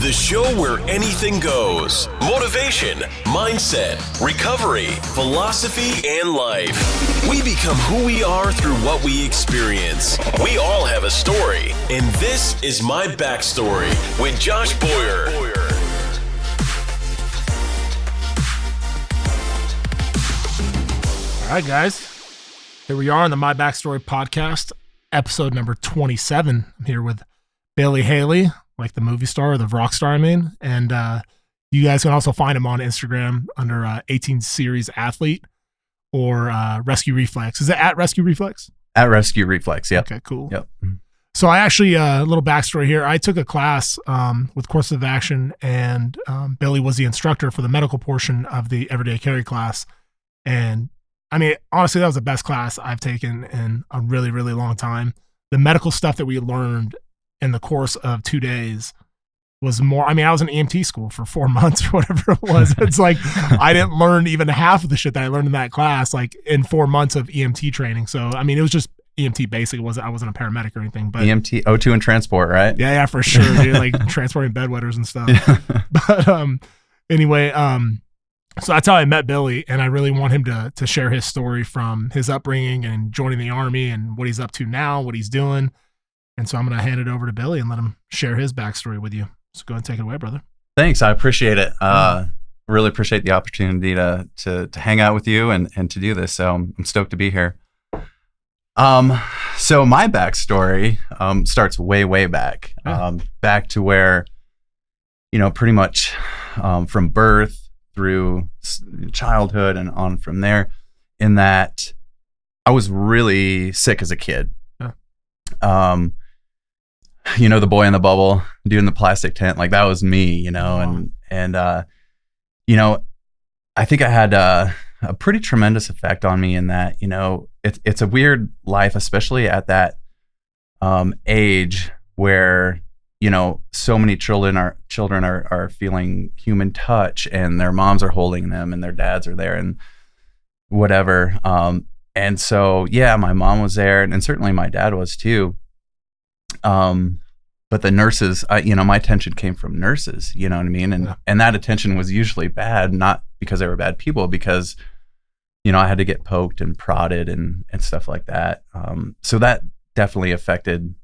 The show where anything goes. Motivation, mindset, recovery, philosophy, and life. We become who we are through what we experience. We all have a story, and this is My Backstory with Josh Boyer. All right, guys. Here we are on the My Backstory podcast, episode number 27. I'm here with Bailey Haley, like the movie star, the rock star, I mean. And you guys can also find him on Instagram under 18 Series Athlete or Rescue Reflex. Is it at Rescue Reflex? At Rescue Reflex, yeah. Okay, cool. Yep. So I actually, a little backstory here. I took a class with Course of Action, and Billy was the instructor for the medical portion of the Everyday Carry class. And I mean, honestly, that was the best class I've taken in a really, really long time. The medical stuff that we learned in the course of 2 days was more, I mean, I was in EMT school for 4 months or whatever it was. It's like, I didn't learn even half of the shit that I learned in that class, like in 4 months of EMT training. So, I mean, it was just EMT basic. I wasn't a paramedic or anything, but EMT, O2 and transport, right? Yeah, for sure. Dude, like transporting bedwetters and stuff. But anyway, so that's how I met Billy, and I really want him to share his story from his upbringing and joining the Army and what he's up to now, what he's doing. And so I'm going to hand it over to Billy and let him share his backstory with you. So go ahead and take it away, brother. Thanks. I appreciate it. Really appreciate the opportunity to hang out with you and to do this. So I'm stoked to be here. So my backstory starts way back, back to where, pretty much from birth through childhood and on from there, in that I was really sick as a kid. The boy in the bubble doing the plastic tent, like that was me, and I think I had a pretty tremendous effect on me in that, it's a weird life, especially at that age where so many children are feeling human touch, and their moms are holding them and their dads are there and whatever. And so, yeah, my mom was there, and certainly my dad was too. But the nurses, my attention came from nurses, you know what I mean? And that attention was usually bad, not because they were bad people, because, I had to get poked and prodded and stuff like that. So that definitely affected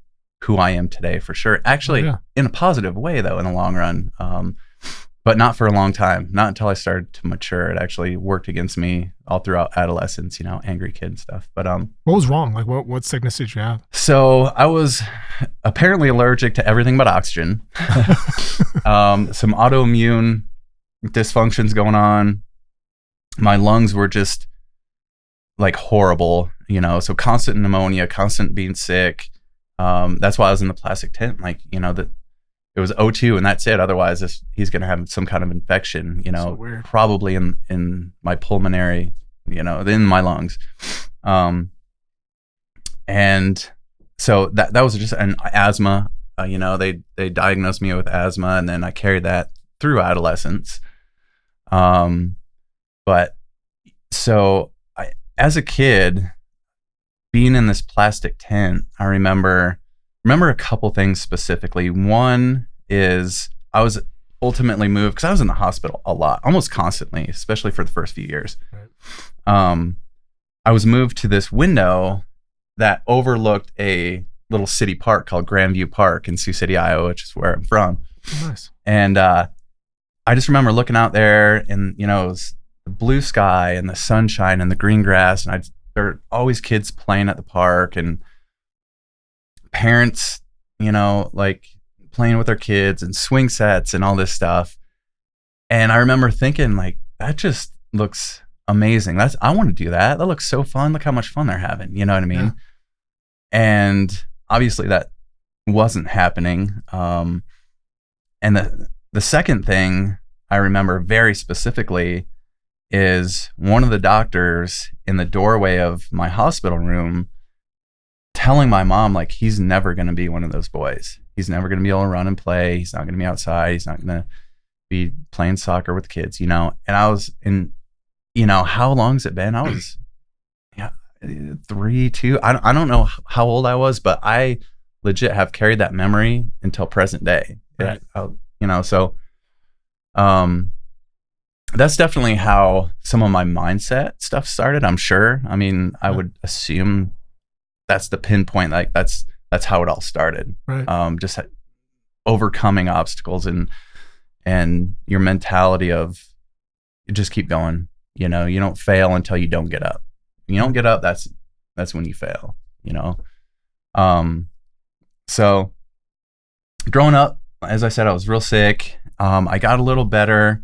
who I am today for sure. Actually, in a positive way though, in the long run. But not for a long time, not until I started to mature. It actually worked against me all throughout adolescence, angry kid and stuff. But what was wrong? Like what sickness did you have? So I was apparently allergic to everything but oxygen. Some autoimmune dysfunctions going on. My lungs were just like horrible, so constant pneumonia, constant being sick. That's why I was in the plastic tent, that it was O2 and that's it. Otherwise, he's going to have some kind of infection, so probably in my pulmonary, in my lungs. And so that was just an asthma. They diagnosed me with asthma, and then I carried that through adolescence. But so as a kid, being in this plastic tent, I remember a couple things specifically. One is I was ultimately moved because I was in the hospital a lot, almost constantly, especially for the first few years. Right. I was moved to this window that overlooked a little city park called Grandview Park in Sioux City, Iowa, which is where I'm from. Oh, nice. And I just remember looking out there, and it was the blue sky and the sunshine and the green grass, and there were always kids playing at the park, and parents, like playing with their kids and swing sets and all this stuff. And I remember thinking, like, that just looks amazing. I want to do that. That looks so fun. Look how much fun they're having. You know what I mean? Yeah. And obviously that wasn't happening. And the second thing I remember very specifically is one of the doctors in the doorway of my hospital room telling my mom, like, he's never going to be one of those boys. He's never going to be able to run and play. He's not going to be outside. He's not going to be playing soccer with kids, And I was in, how long's it been? I was 3, 2. I don't know how old I was, but I legit have carried that memory until present day. Right. know? So, that's definitely how some of my mindset stuff started, I'm sure. I mean, I would assume that's the pinpoint, like that's how it all started. Right. Just overcoming obstacles and your mentality of you just keep going. You know, you don't fail until you don't get up. When you don't get up, that's when you fail, you know? So growing up, as I said, I was real sick. I got a little better,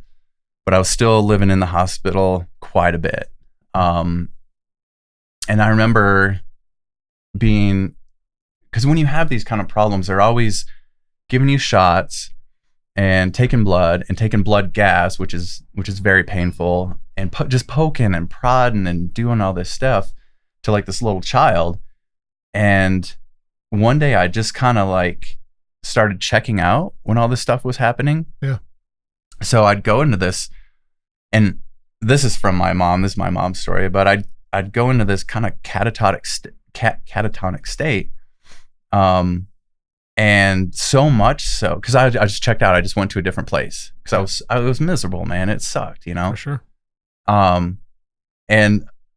but I was still living in the hospital quite a bit. And I remember because when you have these kind of problems, they're always giving you shots and taking blood gas, which is very painful, and just poking and prodding and doing all this stuff to like this little child. And one day I just kind of like started checking out when all this stuff was happening. Yeah. So I'd go into this, and this is from my mom. This is my mom's story, but I'd go into this kind of catatonic state. And so much so, because I just checked out. I just went to a different place because I was miserable, man. It sucked, you know. For sure. And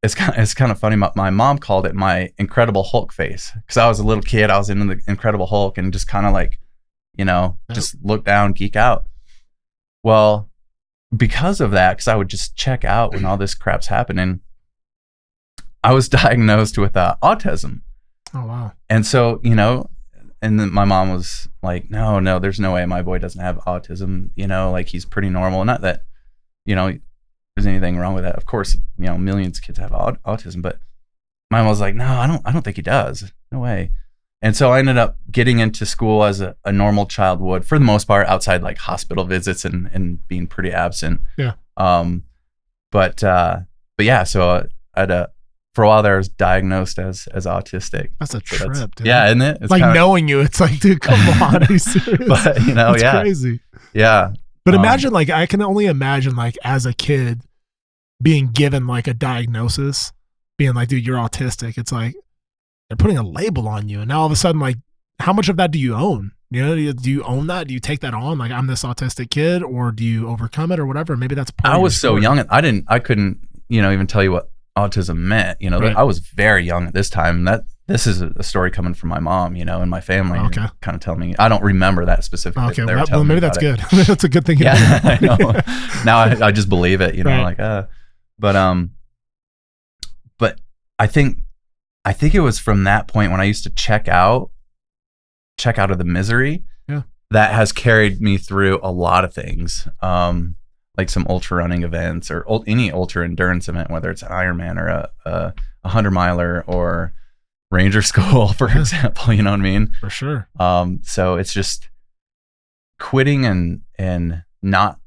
it's kind of funny. My mom called it my Incredible Hulk face, because I was a little kid. I was into the Incredible Hulk and just kind of like, you know, just look down, geek out. Well, because of that, because I would just check out when all this crap's happening, I was diagnosed with autism. Oh wow. And so, you know. And then my mom was like, no, there's no way my boy doesn't have autism. You know, like he's pretty normal. Not that, you know, there's anything wrong with that. Of course, you know, millions of kids have autism, but my mom was like, no, I don't think he does. No way. And so I ended up getting into school as a normal child would, for the most part, outside like hospital visits and being pretty absent. Yeah. But yeah, so for a while there, I was diagnosed as autistic. That's a trip, dude. Yeah, isn't it? It's like knowing you, it's like, dude, come on, are you serious? But, you know, it's crazy. Yeah. But imagine, like, I can only imagine, like, as a kid being given, like, a diagnosis, being like, dude, you're autistic. It's like, they're putting a label on you. And now all of a sudden, like, how much of that do you own? You know, do you own that? Do you take that on? Like, I'm this autistic kid, or do you overcome it or whatever? Maybe that's part of I was so young. I couldn't, you know, even tell you what autism meant. You know, right. I was very young at this time. This is a story coming from my mom, you know, and my family. Okay. Kind of telling me. I don't remember that specifically. Okay, well maybe that's good. That's a good thing. Yeah, I know. Now I just believe it, you know, right. Like, but I think it was from that point when I used to check out of the misery. Yeah. That has carried me through a lot of things. Like some ultra running events or any ultra endurance event, whether it's an Ironman or a 100-miler or Ranger School, for example, you know what I mean? For sure. So it's just quitting and not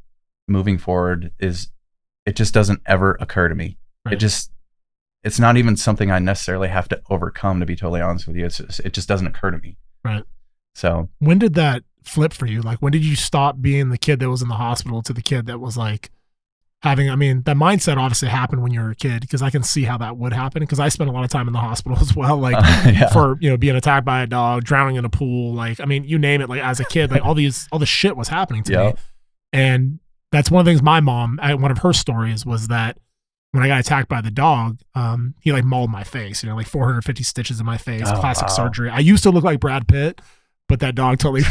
moving forward it just doesn't ever occur to me. Right. It's not even something I necessarily have to overcome, to be totally honest with you. It just doesn't occur to me. Right. So when did that flip for you? Like, when did you stop being the kid that was in the hospital to the kid that was like having, I mean, that mindset obviously happened when you were a kid, because I can see how that would happen, because I spent a lot of time in the hospital as well, like for, you know, being attacked by a dog, drowning in a pool, like, I mean, you name it, like as a kid, like all this shit was happening to me. And that's one of the things my mom, one of her stories was that when I got attacked by the dog, he like mauled my face, you know, like 450 stitches in my face, plastic surgery. I used to look like Brad Pitt, but that dog totally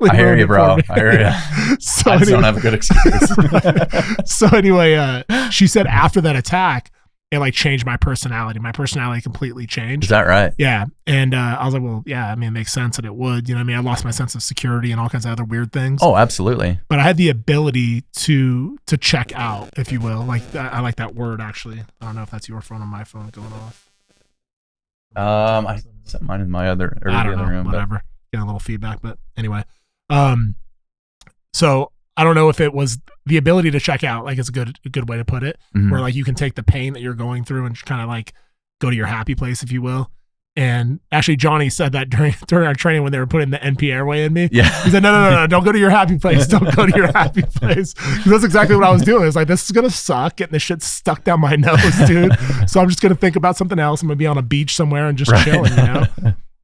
I hear you, bro. I hear you. So I just don't have a good excuse. So anyway, she said after that attack, it like changed my personality. My personality completely changed. Is that right? Yeah. And I was like, well, yeah, I mean, it makes sense that it would. You know what I mean? I lost my sense of security and all kinds of other weird things. Oh, absolutely. But I had the ability to check out, if you will. Like, I like that word, actually. I don't know if that's your phone or my phone going off. I set mine in my other room. Whatever. Getting a little feedback, but anyway. So I don't know if it was the ability to check out, like it's a good way to put it, where like you can take the pain that you're going through and kind of like go to your happy place, if you will. And actually Johnny said that during our training when they were putting the NP airway in me. Yeah. He said, no, don't go to your happy place. Don't go to your happy place. That's exactly what I was doing. It's like, this is going to suck, getting this shit stuck down my nose, dude. So I'm just going to think about something else. I'm going to be on a beach somewhere and just chilling, you know?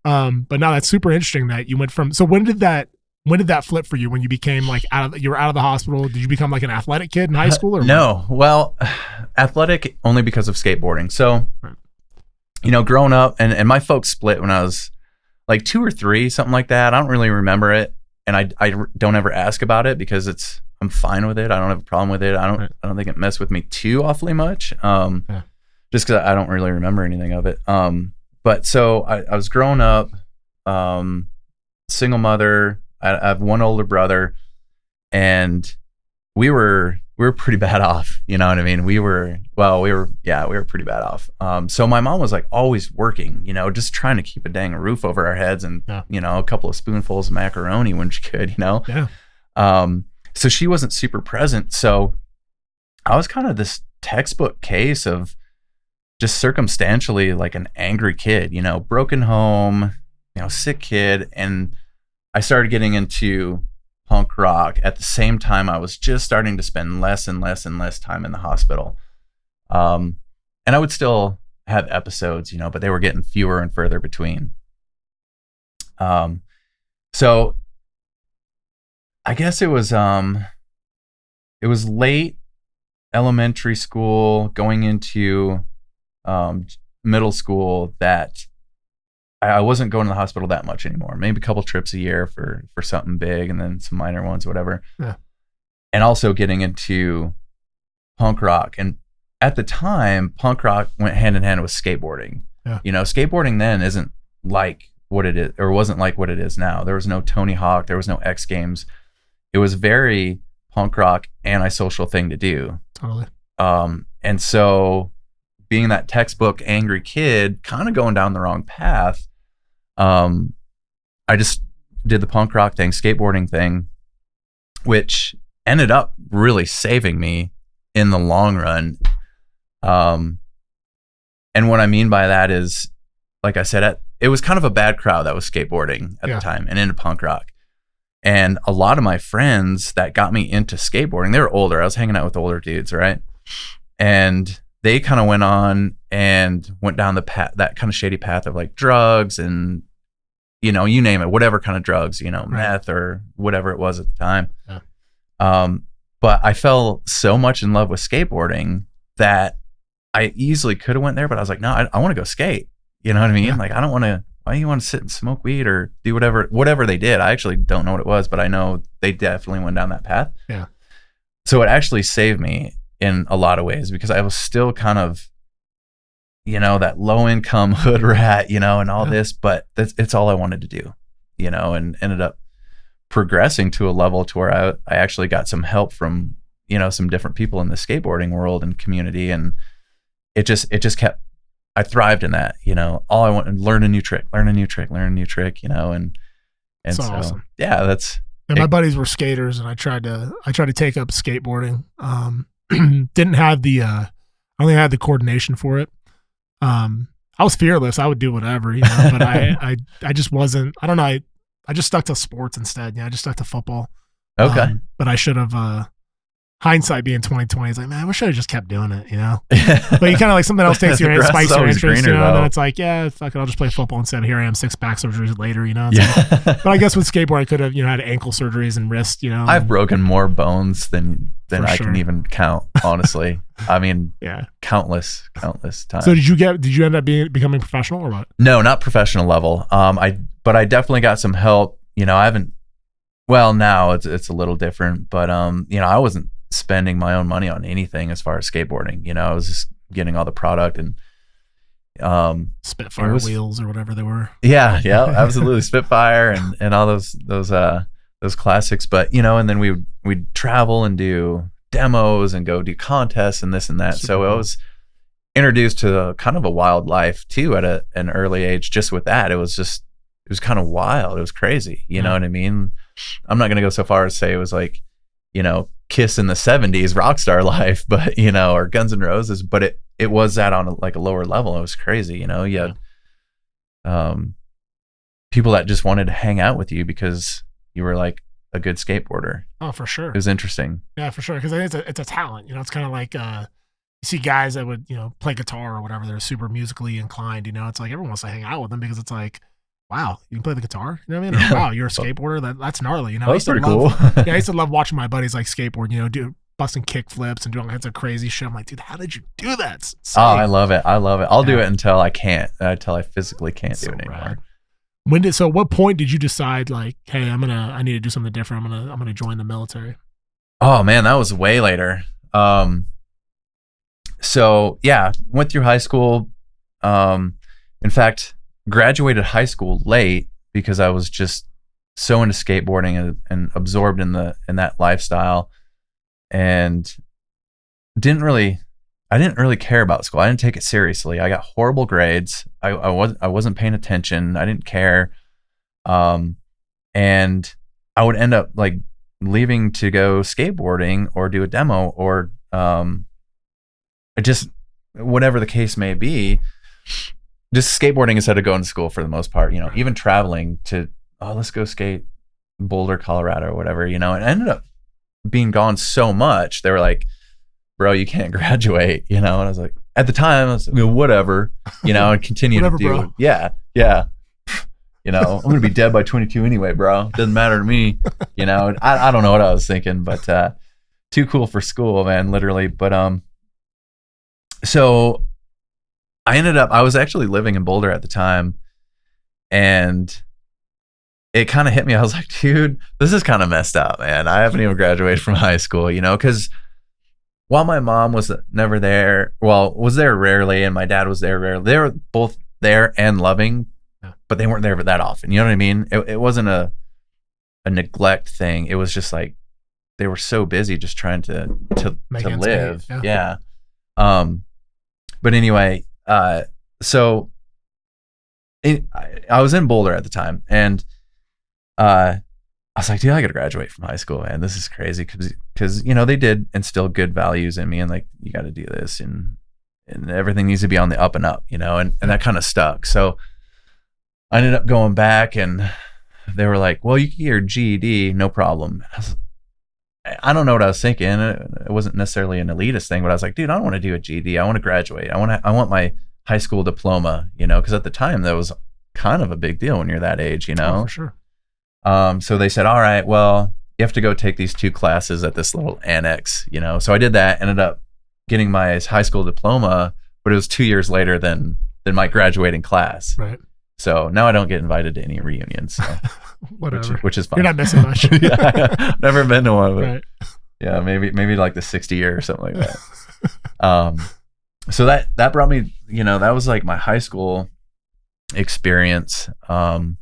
But no, that's super interesting that you went from, so when did that when did that flip for you? When you became like you were out of the hospital? Did you become like an athletic kid in high school or no? Well, athletic only because of skateboarding. So, growing up, and my folks split when I was like 2 or 3, something like that. I don't really remember it, and I don't ever ask about it because I'm fine with it. I don't have a problem with it. I don't think it messed with me too awfully much. Just because I don't really remember anything of it. But so I was growing up, single mother. I have one older brother, and we were pretty bad off. You know what I mean? We were pretty bad off. So my mom was like always working, just trying to keep a dang roof over our heads and, a couple of spoonfuls of macaroni when she could, Yeah. So she wasn't super present. So I was kind of this textbook case of just circumstantially like an angry kid, broken home, sick kid. And I started getting into punk rock at the same time I was just starting to spend less and less and less time in the hospital. And I would still have episodes, but they were getting fewer and further between. So I guess it was late elementary school going into middle school that I wasn't going to the hospital that much anymore. Maybe a couple trips a year for something big and then some minor ones, whatever. Yeah. And also getting into punk rock. And at the time, punk rock went hand in hand with skateboarding. Yeah. Skateboarding then isn't like what it is, or wasn't like what it is now. There was no Tony Hawk. There was no X Games. It was very punk rock, antisocial thing to do. Totally. And so being that textbook angry kid, kind of going down the wrong path, I just did the punk rock thing, skateboarding thing, which ended up really saving me in the long run. And what I mean by that is, like I said, it was kind of a bad crowd that was skateboarding at the time and into punk rock. And a lot of my friends that got me into skateboarding, they were older. I was hanging out with older dudes, right? And they kind of went on and went down the path, that kind of shady path of like drugs and, you name it, whatever kind of drugs, meth or whatever it was at the time. Yeah. But I fell so much in love with skateboarding that I easily could have went there, but I was like, no, I want to go skate. You know what I mean? Yeah. Like, I don't want to, why do you want to sit and smoke weed or do whatever they did? I actually don't know what it was, but I know they definitely went down that path. Yeah. So it actually saved me in a lot of ways because I was still kind of, that low income hood rat, and all this, but it's all I wanted to do, and ended up progressing to a level to where I actually got some help from, some different people in the skateboarding world and community. And it just kept, I thrived in that, all I wanted, learn a new trick, and so awesome. Yeah, that's. And my buddies were skaters and I tried to take up skateboarding. Didn't have I only had the coordination for it. I was fearless. I would do whatever, but I just wasn't, I don't know. I just stuck to sports instead. I just stuck to football. Okay. But I should have, hindsight being 2020, it's like, man, I wish I had just kept doing it, But you kind of like something else takes your spikes your interest, and then it's like, yeah, fuck it, I'll just play football instead. Here I am, 6 back surgeries later, It's like, but I guess with skateboard, I could have, had ankle surgeries and wrist, I've broken more bones than I can even count, honestly. I mean, countless times. So did you end up becoming professional or what? No, not professional level. But I definitely got some help. I haven't. Well, now it's a little different, but I wasn't spending my own money on anything as far as skateboarding. I was just getting all the product and Spitfire wheels or whatever they were. Yeah, absolutely. Spitfire and all those classics. But and then we'd travel and do demos and go do contests and this and that. So I was introduced to kind of a wild life too at an early age. Just with that, it was kind of wild. It was crazy. You know what I mean? I'm not gonna go so far as say it was like, Kiss in the 70s rock star life, but or Guns N' Roses, but it was that on a lower level. It was crazy. You had people that just wanted to hang out with you because you were like a good skateboarder. Oh, for sure. It was interesting. Yeah, for sure. Because I think it's a talent. It's kind of like you see guys that would play guitar or whatever. They're super musically inclined. It's like everyone wants to hang out with them because it's like, wow, you can play the guitar? You know what I mean? Or, wow, you're a skateboarder? That's gnarly. You know, That was pretty cool. Yeah, I used to love watching my buddies like skateboard, you know, do busting kick flips and doing all kinds of crazy shit. I'm like, dude, how did you do that? It's insane. Oh, I love it. I'll do it until I can't, until I physically can't do So it anymore. rad. So what point did you decide like, hey, I need to do something different. I'm gonna join the military? Oh man, that was way later. So yeah, went through high school. In fact, graduated high school late because I was just so into skateboarding and absorbed in that lifestyle, and I didn't really care about school. I didn't take it seriously. I got horrible grades. I wasn't paying attention. I didn't care. And I would end up like leaving to go skateboarding or do a demo or just whatever the case may be, just skateboarding instead of going to school for the most part, you know, even traveling to, let's go skate Boulder, Colorado or whatever, you know, and I ended up being gone so much. They were like, bro, you can't graduate, you know? And I was like, at the time I was like, whatever, you know, and continue Whatever, to do bro. it. Yeah. You know, I'm going to be dead by 22 anyway, bro. Doesn't matter to me. You know, I don't know what I was thinking, but too cool for school, man, literally. But so I was actually living in Boulder at the time, and it kind of hit me. I was like, dude, this is kind of messed up, man. I haven't even graduated from high school, you know, because while my mom was never there, was there rarely, and my dad was there rarely, they were both there and loving, but they weren't there that often. You know what I mean? It wasn't a neglect thing. It was just like they were so busy just trying to live. Yeah. But anyway, so I was in Boulder at the time, and I was like, dude, I gotta graduate from high school, man. This is crazy because you know they did instill good values in me, and like you got to do this, and everything needs to be on the up and up, you know, and that kind of stuck. So I ended up going back, and they were like, well, you can get your GED, no problem. I don't know what I was thinking. It wasn't necessarily an elitist thing, but I was like, dude, I don't want to do a GED. I want to graduate. I want my high school diploma, you know, because at the time that was kind of a big deal when you're that age, you know. Oh, for sure. So they said, all right, well, you have to go take these 2 classes at this little annex, you know. So I did that, ended up getting my high school diploma, but it was 2 years later than my graduating class. Right. So now I don't get invited to any reunions. So. Whatever. Which is fine. You're not missing much. Yeah, never been to one, but Right. yeah, maybe like the 60 year or something like that. So that brought me, you know, that was like my high school experience. It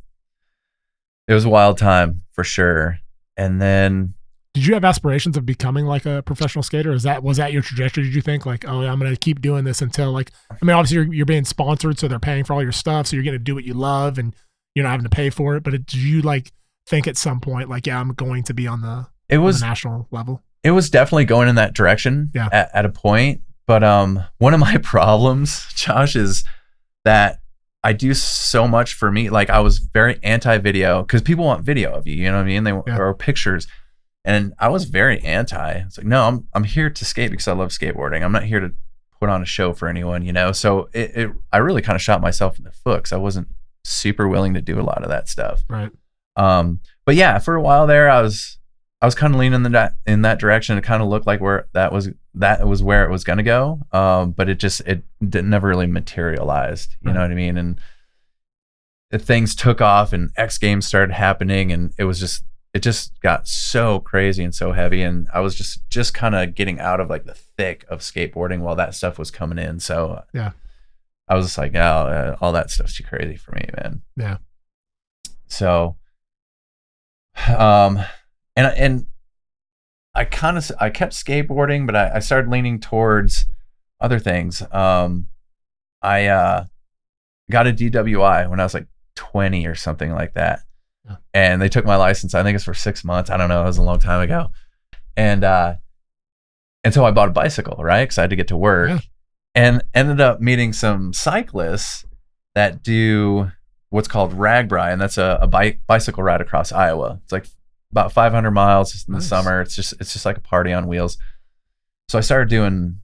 was a wild time for sure. And then, did you have aspirations of becoming like a professional skater? Was that your trajectory? Did you think like, oh, I'm going to keep doing this until like, I mean, obviously you're being sponsored, so they're paying for all your stuff. So you're going to do what you love and you're not having to pay for it. But did you like think at some point, like, yeah, I'm going to be on the national level? It was definitely going in that direction at a point. But one of my problems, Josh, is that I do so much for me. Like I was very anti-video because people want video of you. You know what I mean? They want or pictures. And I was very anti. It's like, no, I'm here to skate because I love skateboarding. I'm not here to put on a show for anyone, you know? So I really kind of shot myself in the foot because I wasn't super willing to do a lot of that stuff. Right. But yeah, for a while there, I was kind of leaning in that direction. It kind of looked like where that was where it was going to go. But it never really materialized. You know what I mean? And things took off, and X Games started happening, and it just got so crazy and so heavy, and I was just kind of getting out of like the thick of skateboarding while that stuff was coming in. So yeah, I was just like, oh, all that stuff's too crazy for me, man. Yeah. So, and I kept skateboarding, but I started leaning towards other things. I got a DWI when I was like 20 or something like that. And they took my license. I think it's for 6 months. I don't know. It was a long time ago. And so I bought a bicycle, right? Because I had to get to work, and ended up meeting some cyclists that do what's called RAGBRAI, and that's a bicycle ride across Iowa. It's like about 500 miles in the summer. It's just like a party on wheels. So I started doing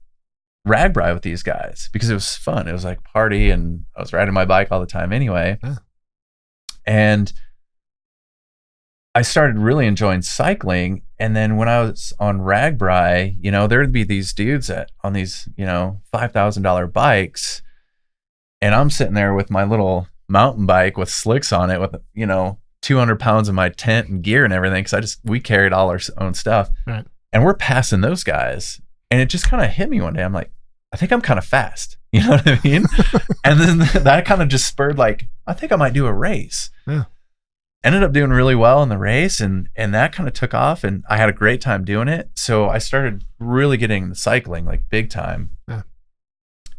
RAGBRAI with these guys because it was fun. It was like party, and I was riding my bike all the time anyway. And I started really enjoying cycling. And then when I was on Ragbri, you know, there'd be these dudes on these, you know, $5,000 bikes. And I'm sitting there with my little mountain bike with slicks on it with, you know, 200 pounds of my tent and gear and everything. Cause we carried all our own stuff. Right. And we're passing those guys. And it just kind of hit me one day. I'm like, I think I'm kind of fast. You know what I mean? And then that kind of just spurred like, I think I might do a race. Yeah. Ended up doing really well in the race, and that kind of took off, and I had a great time doing it. So I started really getting into cycling like big time. Yeah.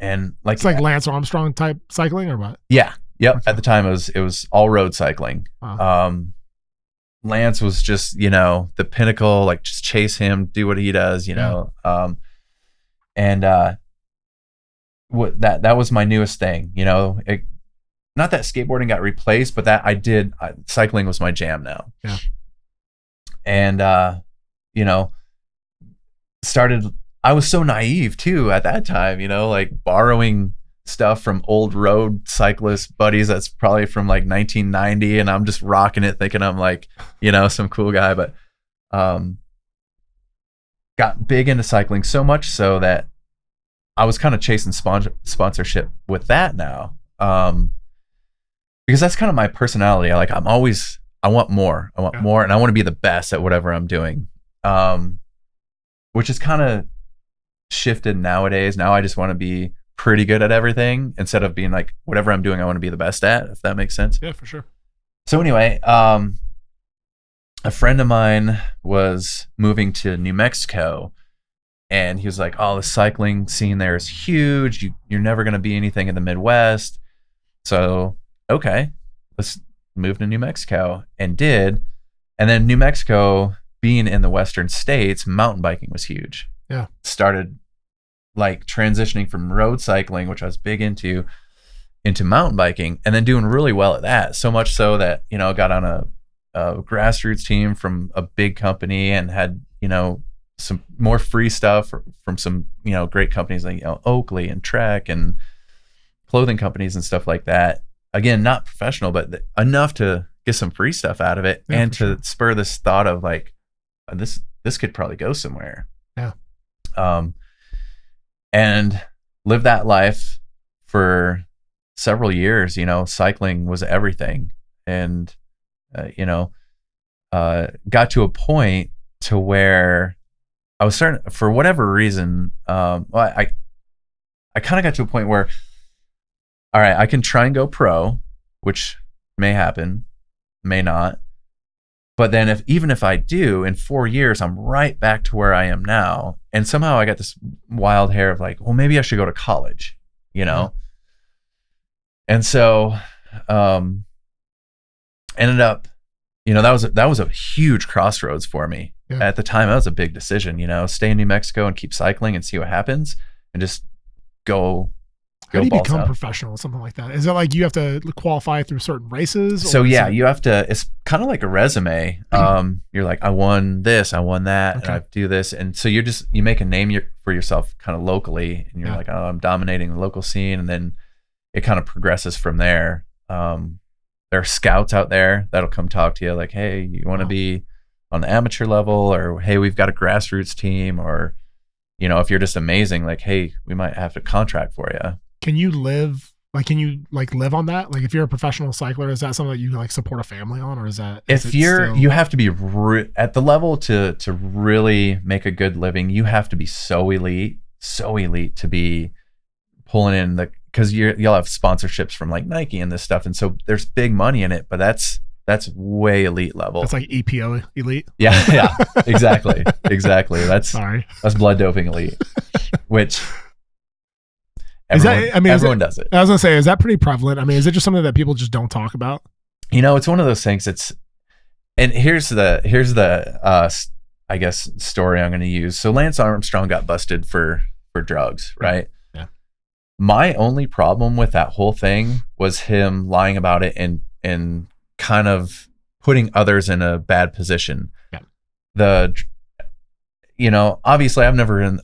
And like it's like Lance Armstrong type cycling or what? Yeah. Yep. Okay. At the time it was all road cycling. Wow. Lance was just, you know, the pinnacle, like just chase him, do what he does, you know. What that was my newest thing, you know. Not that skateboarding got replaced, but that cycling was my jam now. Yeah. And, you know, I was so naive too at that time, you know, like borrowing stuff from old road cyclist buddies that's probably from like 1990. And I'm just rocking it thinking I'm like, you know, some cool guy, but got big into cycling so much so that I was kind of chasing sponsorship with that now. Because that's kind of my personality. I want more. I want more, and I want to be the best at whatever I'm doing. Which is kind of shifted nowadays. Now I just want to be pretty good at everything instead of being like, whatever I'm doing, I want to be the best at, if that makes sense. Yeah, for sure. So anyway, a friend of mine was moving to New Mexico, and he was like, oh, the cycling scene there is huge. You're never going to be anything in the Midwest. So okay, let's move to New Mexico, and did. And then New Mexico, being in the Western states, mountain biking was huge. Yeah. Started like transitioning from road cycling, which I was big into mountain biking, and then doing really well at that. So much so that, you know, got on a grassroots team from a big company and had, you know, some more free stuff from some, you know, great companies like, you know, Oakley and Trek and clothing companies and stuff like that. Again, not professional, but enough to get some free stuff out of it, and to spur this thought of like, this could probably go somewhere. Yeah. And live that life for several years. You know, cycling was everything, and you know, got to a point to where I was starting, for whatever reason, I kind of got to a point where, all right, I can try and go pro, which may happen, may not. But then even if I do, in 4 years, I'm right back to where I am now. And somehow I got this wild hair of like, well, maybe I should go to college, you know? Yeah. And so ended up, you know, that was a huge crossroads for me. Yeah. At the time, that was a big decision, you know, stay in New Mexico and keep cycling and see what happens, and just go. How do you become professional or something like that? Is it like you have to qualify through certain races? So yeah, you have to, it's kind of like a resume. You're like, I won this, I won that, and I do this. And so you make a name for yourself kind of locally, and you're like, oh, I'm dominating the local scene. And then it kind of progresses from there. There are scouts out there that'll come talk to you like, hey, you want to be on the amateur level, or hey, we've got a grassroots team, or, you know, if you're just amazing, like, hey, we might have to contract for you. Can you live on that? Like if you're a professional cycler, is that something that you like support a family on, or is that, you have to be at the level to really make a good living. You have to be so elite to be pulling in because you'll have sponsorships from like Nike and this stuff. And so there's big money in it, but that's way elite level. That's like EPO elite. Yeah, exactly. That's blood doping elite, which everyone does it. I was gonna say, is that pretty prevalent? I mean, is it just something that people just don't talk about? You know, it's one of those things. And here's the I guess story I'm going to use. So Lance Armstrong got busted for drugs, right? Yeah. My only problem with that whole thing was him lying about it and kind of putting others in a bad position. Yeah. You know, obviously I've never on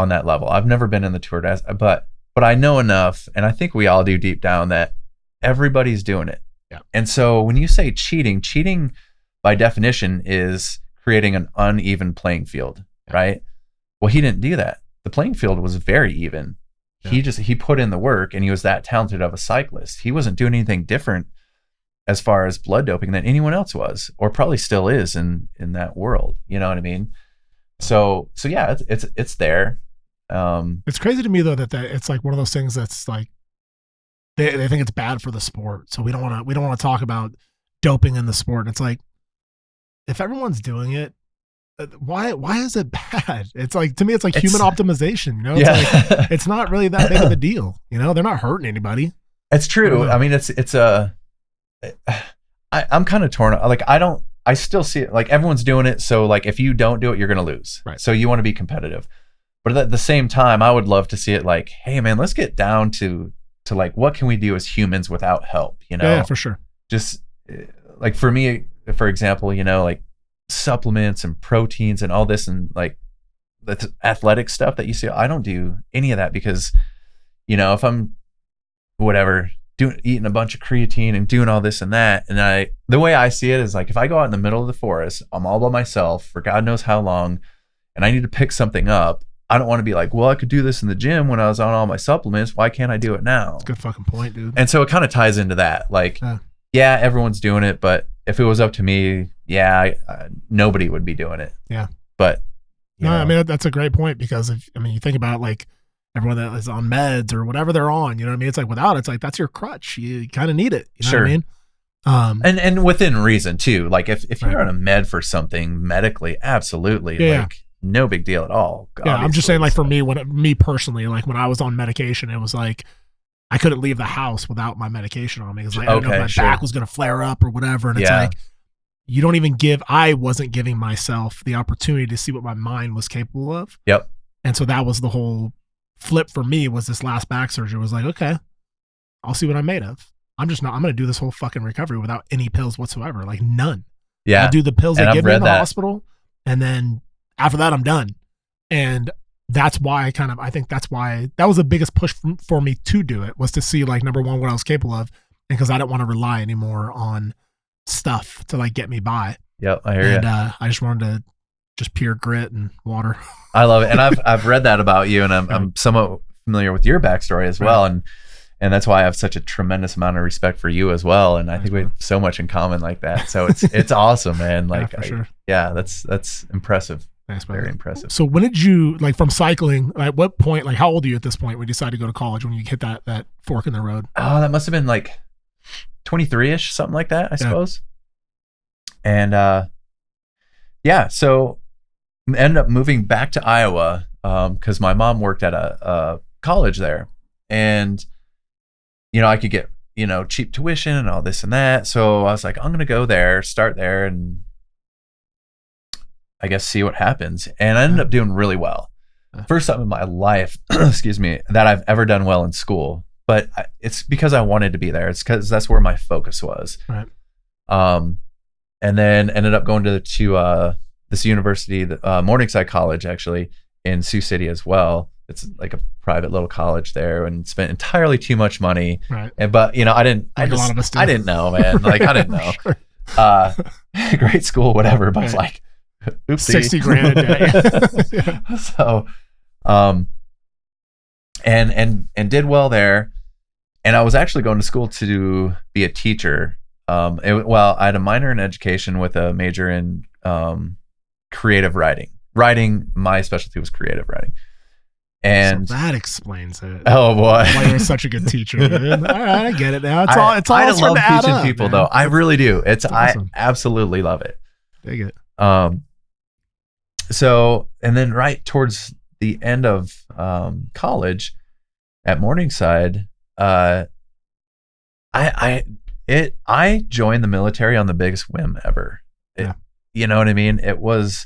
that level. I've never been in the Tour but I know enough, and I think we all do deep down, that everybody's doing it. Yeah. And so when you say cheating by definition is creating an uneven playing field, right? Well, he didn't do that. The playing field was very even. Yeah. He put in the work, and he was that talented of a cyclist. He wasn't doing anything different as far as blood doping than anyone else was, or probably still is in that world. You know what I mean? So yeah, it's there. It's crazy to me though that it's like one of those things that's like they think it's bad for the sport, so we don't want to talk about doping in the sport. And it's like, if everyone's doing it, why is it bad? It's like, to me, it's like human optimization. You know, it's like, it's not really that big of a deal. You know, they're not hurting anybody. It's true. I mean, I'm kind of torn. Like, I still see it. Like, everyone's doing it. So like, if you don't do it, you're going to lose. Right. So you want to be competitive. But at the same time, I would love to see it like, hey man, let's get down to like, what can we do as humans without help? You know? Yeah, for sure. Just like for me, for example, you know, like supplements and proteins and all this, and like the athletic stuff that you see, I don't do any of that because, you know, if I'm eating a bunch of creatine and doing all this and that, and the way I see it is like, if I go out in the middle of the forest, I'm all by myself for God knows how long, and I need to pick something up, I don't want to be like, well, I could do this in the gym when I was on all my supplements. Why can't I do it now? That's a good fucking point, dude. And so it kind of ties into that. Like, yeah, everyone's doing it, but if it was up to me, nobody would be doing it. Yeah. But no, I mean, that's a great point, because you think about like everyone that is on meds or whatever they're on, you know what I mean? It's like, without it, it's like, that's your crutch. You kind of need it. You know what I mean? And within reason too. Like if you're on a med for something medically, absolutely. Yeah. Like no big deal at all. Yeah. I'm just saying, like, for me personally, like when I was on medication, it was like, I couldn't leave the house without my medication on me. Because like, I didn't know if my back was going to flare up or whatever. And it's like, you don't even I wasn't giving myself the opportunity to see what my mind was capable of. Yep. And so that was the whole flip for me, was this last back surgery was like, okay, I'll see what I'm made of. I'm going to do this whole fucking recovery without any pills whatsoever. Like none. Yeah. I'll do the pills they give me in the hospital. And then after that, I'm done. And that's why I think that's why that was the biggest push for me to do it, was to see, like, number one, what I was capable of. And because I didn't want to rely anymore on stuff to like get me by. Yep. I hear you. And I just wanted to just pure grit and water. I love it. And I've read that about you, and I'm somewhat familiar with your backstory as well. And that's why I have such a tremendous amount of respect for you as well. And I think we have so much in common like that. So it's awesome, man. Like, for sure. That's impressive. Thanks, man. Very impressive. So when did you, like, from cycling, at what point, like, how old are you at this point when you decided to go to college, when you hit that fork in the road? Oh, that must have been like 23-ish, something like that, I suppose. And so ended up moving back to Iowa because my mom worked at a college there, and you know, I could get, you know, cheap tuition and all this and that. So I was like, I'm gonna go there, start there, and I guess see what happens. And I ended up doing really well. First time in my life, excuse me, that I've ever done well in school. But it's because I wanted to be there. It's because that's where my focus was. Right. And then ended up going to this university, Morningside College, actually, in Sioux City as well. It's like a private little college there, and spent entirely too much money. Right. But you know, I didn't know, man. Like, I didn't know. Sure. Great school, whatever. But like, oopsie. $60,000 a day. So, and did well there. And I was actually going to school to be a teacher. I had a minor in education with a major in creative writing. My specialty was creative writing. And so that explains it. Oh boy, why you're such a good teacher. All right, I get it now. It's all I love teaching people, man. though. I really do. It's awesome. I absolutely love it. Dig it. So, and then right towards the end of college at Morningside, I joined the military on the biggest whim ever. You know what I mean? It was,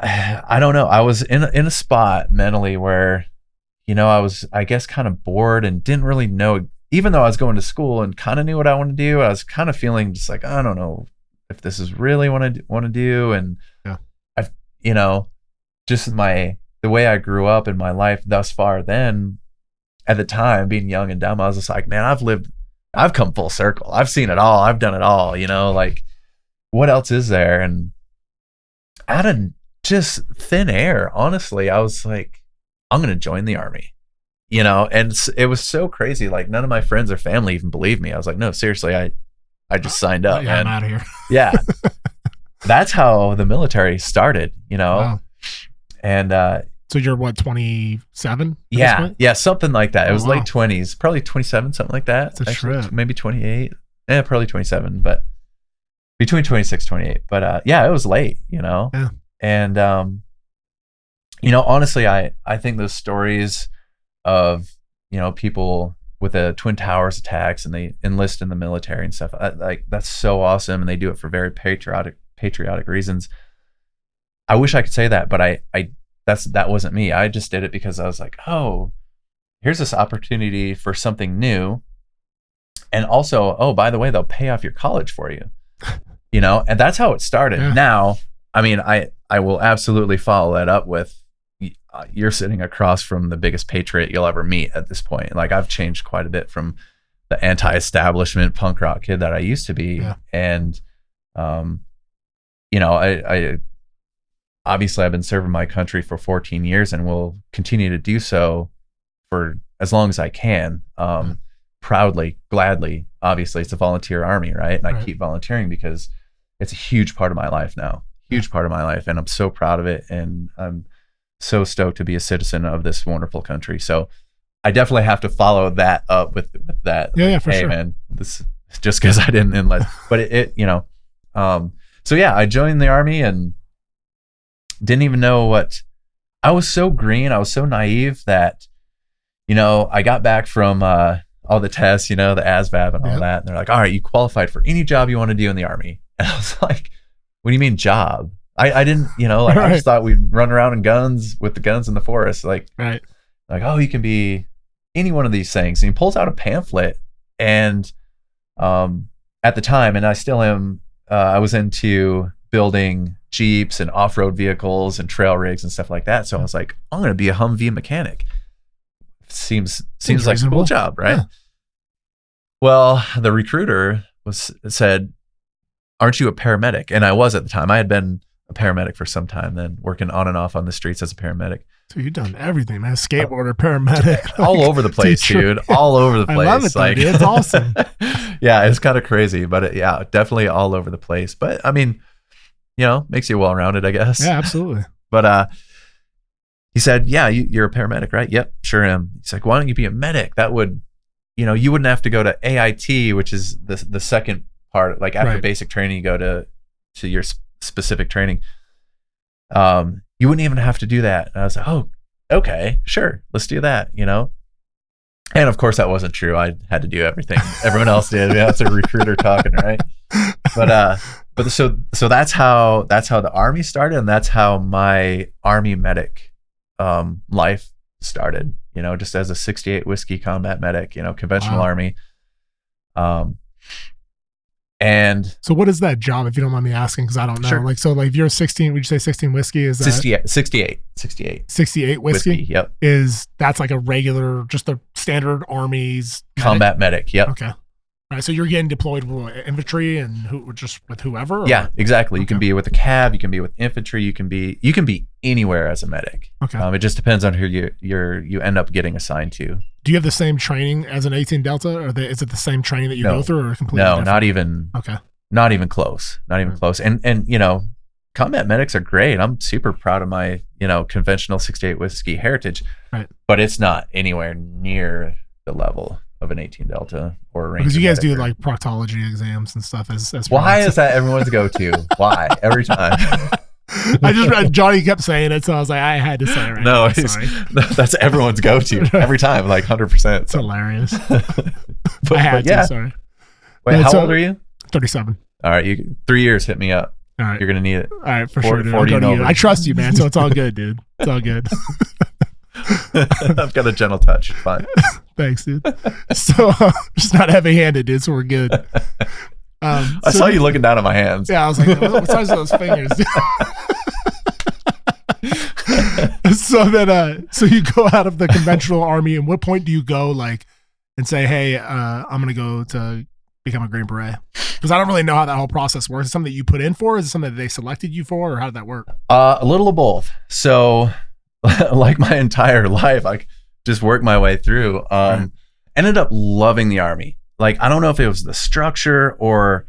I don't know. I was in a spot mentally where, you know, I was, I guess, kind of bored and didn't really know, even though I was going to school and kind of knew what I wanted to do, I was kind of feeling just like, I don't know if this is really what I want to do. And I've, you know, just the way I grew up in my life thus far, then at the time being young and dumb, I was just like, man, I've lived I've come full circle. I've seen it all. I've done it all, like what else is there? And out of just thin air, honestly, I was like, I'm going to join the Army, and it was so crazy. Like none of my friends or family even believed me. I was like, no, seriously, I just signed up. Yeah, I'm out of here. Yeah. That's how the military started, Wow. And, so you're what, 27? Yeah, something like that. It was wow. late 20s, probably 27, something like that. That's a trip. Maybe 28. Probably 27, but between 26, 28. But yeah, it was late, Yeah. And honestly, I think those stories of people with the Twin Towers attacks and they enlist in the military and stuff, like that's so awesome, and they do it for very patriotic reasons. I wish I could say that, but that wasn't me. I just did it because I was like, oh, here's this opportunity for something new. And also, oh, by the way, they'll pay off your college for you, and that's how it started. Yeah. Now, I mean, I will absolutely follow that up with, you're sitting across from the biggest patriot you'll ever meet at this point. Like I've changed quite a bit from the anti-establishment punk rock kid that I used to be. Yeah. And, I obviously I've been serving my country for 14 years and will continue to do so for as long as I can. Proudly, gladly. Obviously it's a volunteer army, right? And I keep volunteering because it's a huge part of my life now. Huge part of my life. And I'm so proud of it. And I'm so stoked to be a citizen of this wonderful country. So I definitely have to follow that up with that. Yeah, for sure. Man, this just because I didn't enlist, but so yeah, I joined the Army and didn't even know what. I was so green. I was so naive that, I got back from all the tests, the ASVAB and all that. And they're like, all right, you qualified for any job you want to do in the Army. And I was like, what do you mean job? I didn't, like I just thought we'd run around with the guns in the forest. Like, oh, you can be any one of these things. And he pulls out a pamphlet, and at the time, and I still am, I was into building Jeeps and off-road vehicles and trail rigs and stuff like that. So I was like, I'm going to be a Humvee mechanic. Seems like a cool job, right? Yeah. Well, the recruiter said, aren't you a paramedic? And I was at the time. I had been a paramedic for some time, then working on and off on the streets as a paramedic. So you've done everything, man. Skateboarder, paramedic. All over the place, dude. All over the place. I love it, though, dude. It's awesome. Yeah, it's kind of crazy, but definitely all over the place. But I mean, makes you well-rounded, I guess. Yeah, absolutely. But he said, yeah, you're a paramedic, right? Yep, sure am. He's like, why don't you be a medic? That would, you wouldn't have to go to AIT, which is the second part. Like after basic training, you go to your specific training. You wouldn't even have to do that. And I was like, oh, okay, sure, let's do that. And of course that wasn't true. I had to do everything everyone else did. That's a recruiter talking, right? But so that's how the Army started, and that's how my Army medic life started. Just as a 68 whiskey combat medic. Conventional Army. And so what is that job, if you don't mind me asking, because I don't know. Sure. If you're 16, would you say 16 whiskey is that 68 whiskey? Yep. That's like a regular, just the standard Army's combat medic. Yep. Okay. All right. So you're getting deployed with infantry and just with whoever? Or? Yeah, exactly. You can be with a cav, you can be with infantry, you can be anywhere as a medic. Okay. It just depends on who you end up getting assigned to. Do you have the same training as an 18 Delta, or is it the same training that you go through, or completely different? Not even. Okay. Not even close. Not even close. And combat medics are great. I'm super proud of my conventional 68 whiskey heritage. Right. But it's not anywhere near the level of an 18 Delta or a Ranger. Because you guys do like proctology exams and stuff. As why is that everyone's go-to? Why every time? I just read Johnny kept saying it, so I was like, I had to say it right. No, that's everyone's go-to every time, like 100%. It's hilarious. But, I had to. Sorry. Wait, how old are you? 37. All right, 3 years. Hit me up. All right, you're gonna need it. All right, for sure, dude. I'll go to you. I trust you, man. So it's all good, dude. It's all good. I've got a gentle touch. Fine. Thanks, dude. So just not heavy-handed, dude. So we're good. I saw you looking down at my hands. Yeah, I was like, what size are those fingers? So then, so you go out of the conventional Army, and what point do you go like and say, hey, I'm going to go to become a Green Beret? Because I don't really know how that whole process works. Is it something that you put in for? Is it something that they selected you for? Or how did that work? A little of both. So like my entire life, I just worked my way through. Ended up loving the Army. Like, I don't know if it was the structure or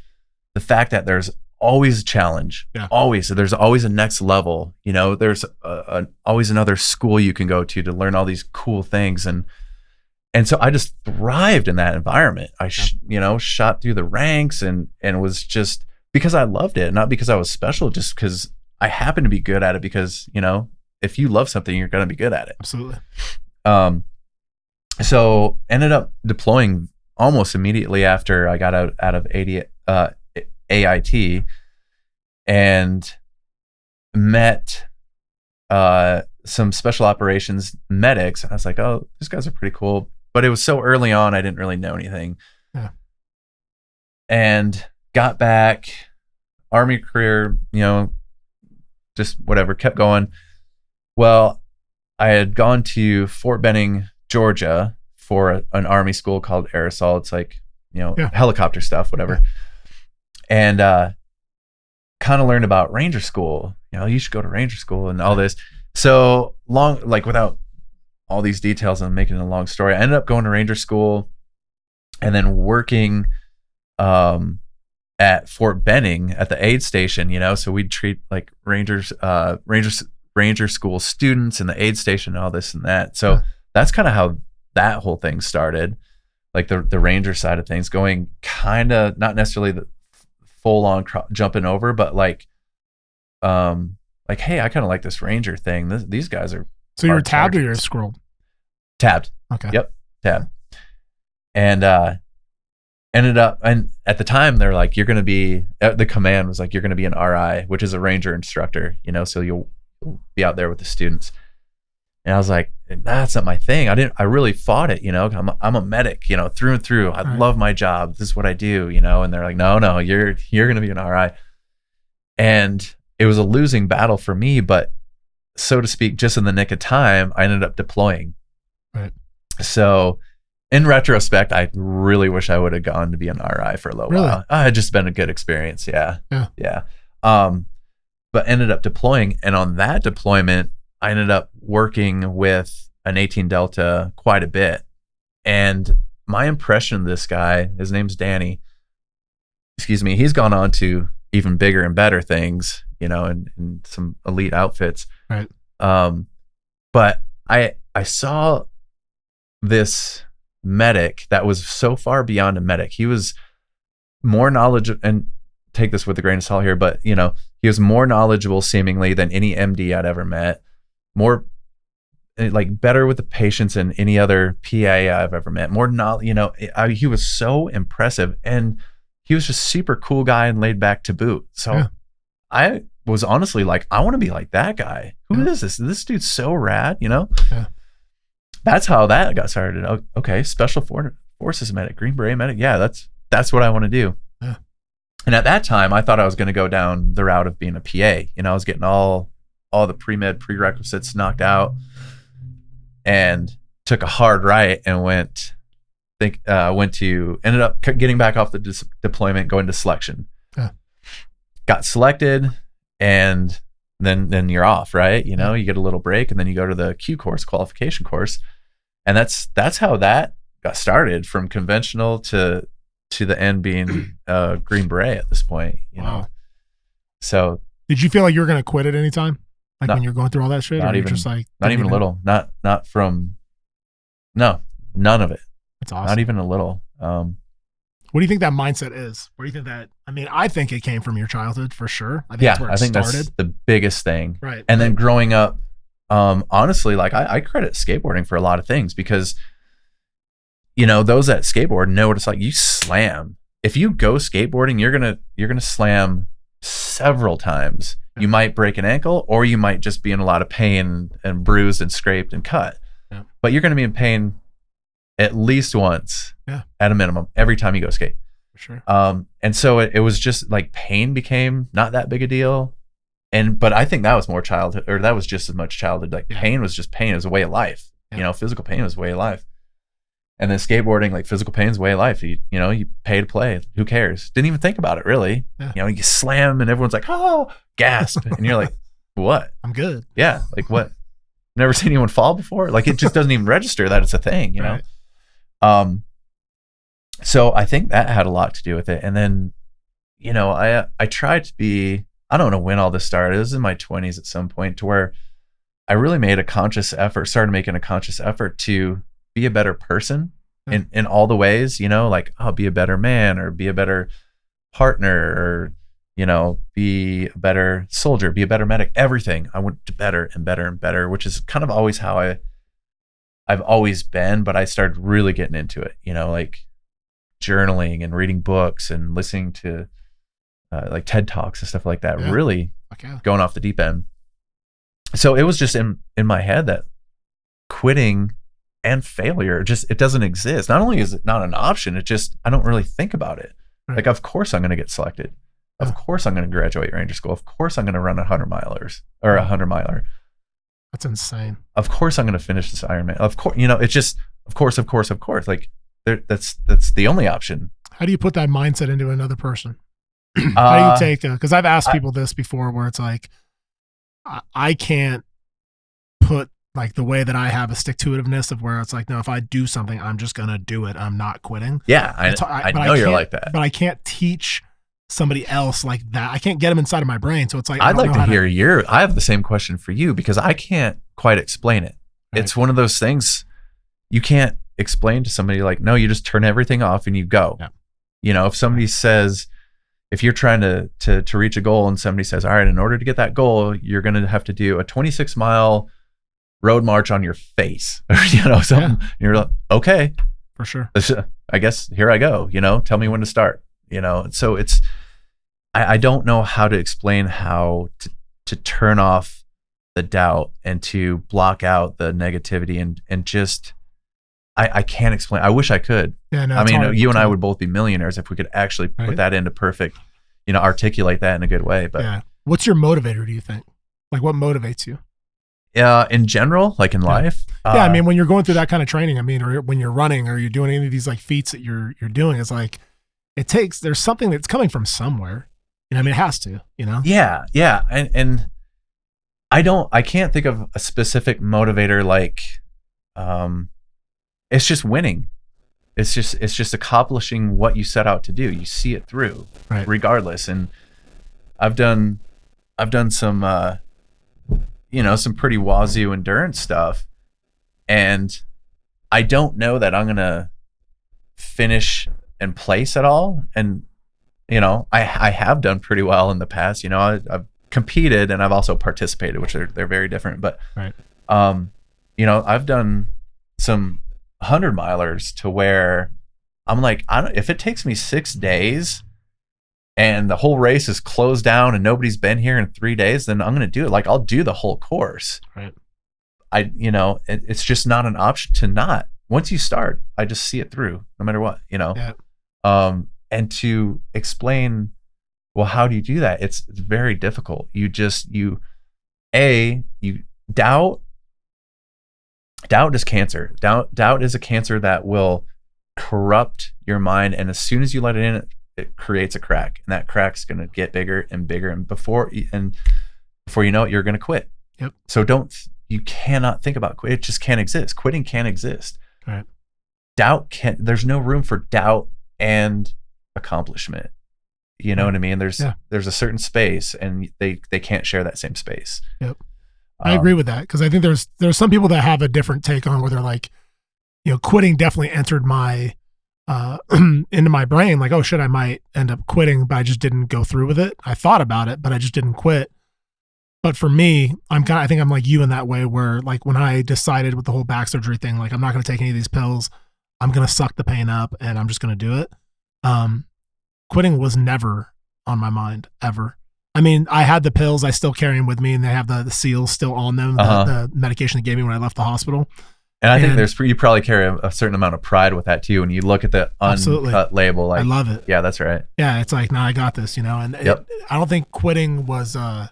the fact that there's always a challenge. Yeah. Always. So there's always a next level. You know, there's always another school you can go to learn all these cool things. And so I just thrived in that environment. I, shot through the ranks and was just, because I loved it, not because I was special, just because I happened to be good at it. Because, if you love something, you're going to be good at it. Absolutely. So ended up deploying almost immediately after I got out of AIT, and met some special operations medics. And I was like, oh, these guys are pretty cool. But it was so early on, I didn't really know anything. Yeah. And got back, Army career, just whatever, kept going. Well, I had gone to Fort Benning, Georgia for an Army school called Aerosol. It's like, helicopter stuff, whatever. And kind of learned about Ranger School. You should go to Ranger School and all this. So long, like without all these details and making it a long story, I ended up going to Ranger School and then working at Fort Benning at the aid station, so we'd treat like Ranger School students in the aid station and all this and that. So that's kind of how that whole thing started, like the Ranger side of things, going kind of not necessarily the full on jumping over, but like, hey, I kind of like this Ranger thing. These guys are. So you were tabbed or you were scrolled? Tabbed. Okay. Yep. Tabbed. And ended up, and at the time they're like, you're going to be, the command was like, you're going to be an RI, which is a Ranger instructor, so you'll be out there with the students. And I was like, that's not my thing. I really fought it, I'm a medic, through and through. I love my job. This is what I do, and they're like, no, you're going to be an RI. And it was a losing battle for me, but so to speak, just in the nick of time, I ended up deploying. Right. So in retrospect, I really wish I would have gone to be an RI for a little while. It had just been a good experience. Yeah. But ended up deploying. And on that deployment, I ended up working with an 18 Delta quite a bit. And my impression of this guy, his name's Danny, he's gone on to even bigger and better things, in some elite outfits. Right. But I saw this medic that was so far beyond a medic. He was more knowledgeable, and take this with a grain of salt here, but he was more knowledgeable seemingly than any MD I'd ever met. More like better with the patients than any other PA I've ever met. More knowledge, he was so impressive, and he was just super cool guy and laid back to boot. So I was honestly like, I want to be like that guy. Who is this? This dude's so rad, Yeah. That's how that got started. Okay, special forces medic, Green Beret medic. Yeah, that's what I want to do. Yeah. And at that time, I thought I was going to go down the route of being a PA. I was getting all the pre-med prerequisites knocked out, and took a hard right and ended up getting back off the deployment, going to selection. Yeah. Got selected, and then you're off, right? You get a little break, and then you go to the Q course, qualification course. And that's how that got started, from conventional to the end being Green Beret at this point, Wow. So did you feel like you were going to quit at any time? Like when you're going through all that shit? Not even, just like, not even a little. Not from, no, none of it. That's awesome. Not even a little. What do you think that mindset is? What do you think that, I think it came from your childhood for sure. I think that's where it started. That's the biggest thing. Right. And then growing up, honestly, like I credit skateboarding for a lot of things, because, those that skateboard know what it's like. You slam. If you go skateboarding, you're gonna slam several times. Yeah. You might break an ankle, or you might just be in a lot of pain and bruised and scraped and cut. Yeah. But you're gonna be in pain at least once, at a minimum, every time you go skate. For sure. And so it was just like pain became not that big a deal. But I think that was more childhood, or that was just as much childhood. Like pain was just pain. It was a way of life. Physical pain was a way of life. And then skateboarding, like physical pain's way of life. You know, you pay to play. Who cares? Didn't even think about it really. Yeah. You know, you slam and everyone's like, oh, gasp. And you're like, what? I'm good. Yeah. Like what? Never seen anyone fall before? Like it just doesn't even register that it's a thing, you know? Right. So I think that had a lot to do with it. And then, you know, I tried to be, I don't know when all this started. It was in my 20s at some point to where I really made a conscious effort, started making a conscious effort to be a better person in all the ways, you know, like, oh, be a better man or be a better partner or, you know, be a better soldier, be a better medic, everything. I went to better and better and better, which is kind of always how I've always been, but I started really getting into it, you know, like journaling and reading books and listening to like TED Talks and stuff like that, really going off the deep end. So it was just in my head that quitting and failure it doesn't exist. Not only is it not an option, it just, I don't really think about it. Right. Like, of course I'm going to get selected. Of course I'm going to graduate Ranger School. Of course I'm going to run 100-milers or 100-miler. That's insane. Of course I'm going to finish this Ironman. Of course, you know, it's just, of course. Like that's the only option. How do you put that mindset into another person? How do you take, because I've asked people this before where it's like, I can't put like the way that I have a stick-to-itiveness of where it's like, no, if I do something, I'm just going to do it. I'm not quitting. Yeah, I know you're like that. But I can't teach somebody else like that. I can't get them inside of my brain. So it's like, I'd like to hear I have the same question for you because I can't quite explain it. Right. It's one of those things you can't explain to somebody like, no, you just turn everything off and you go. Yeah. You know, if somebody says, if you're trying to reach a goal and somebody says, all right, in order to get that goal, you're going to have to do a 26-mile road march on your face, you know, something. Yeah. You're like, okay, for sure. I guess here I go, you know, tell me when to start, you know? So it's, I don't know how to explain how to turn off the doubt and to block out the negativity and just, I can't explain. I wish I could. Yeah, no, I mean, you and I would both be millionaires if we could actually put that into perfect, you know, articulate that in a good way. But yeah. What's your motivator, do you think? Like what motivates you? In general, like in life. Yeah, I mean, when you're going through that kind of training, I mean, or when you're running or you're doing any of these like feats that you're doing, it's like there's something that's coming from somewhere. You know, I mean, it has to, you know? Yeah. And I can't think of a specific motivator like it's just winning. It's just accomplishing what you set out to do. You see it through, regardless. And I've done some you know, some pretty wazoo endurance stuff. And I don't know that I'm going to finish and place at all. And, you know, I have done pretty well in the past. You know, I've competed and I've also participated, which they're very different. But, you know, I've done some 100-milers to where I'm like, if it takes me 6 days and the whole race is closed down and nobody's been here in 3 days, then I'm going to do it. Like, I'll do the whole course. Right. You know, it's just not an option to not. Once you start, I just see it through no matter what, you know? Yeah. And to explain, well, how do you do that? It's very difficult. You doubt. Doubt is cancer. Doubt is a cancer that will corrupt your mind. And as soon as you let it in, it creates a crack, and that crack's going to get bigger and bigger. And before you know it, you're going to quit. Yep. So you cannot think about quit. It just can't exist. Quitting can't exist. Right. There's no room for doubt and accomplishment. You know what I mean? There's a certain space, and they can't share that same space. Yep. I agree with that, because I think there's some people that have a different take on where they're like, you know, quitting definitely entered my into my brain, like, oh shit, I might end up quitting, but I just didn't go through with it. I thought about it, but I just didn't quit. But for me, I think I'm like you in that way, where like when I decided with the whole back surgery thing, like I'm not going to take any of these pills. I'm going to suck the pain up and I'm just going to do it. Quitting was never on my mind, ever. I mean, I had the pills, I still carry them with me, and they have the seals still on them, the medication they gave me when I left the hospital. And I think you probably carry a certain amount of pride with that too. When you look at the uncut label, like, I love it. Yeah, that's right. Yeah, it's like, no, I got this, you know. And I don't think quitting was. I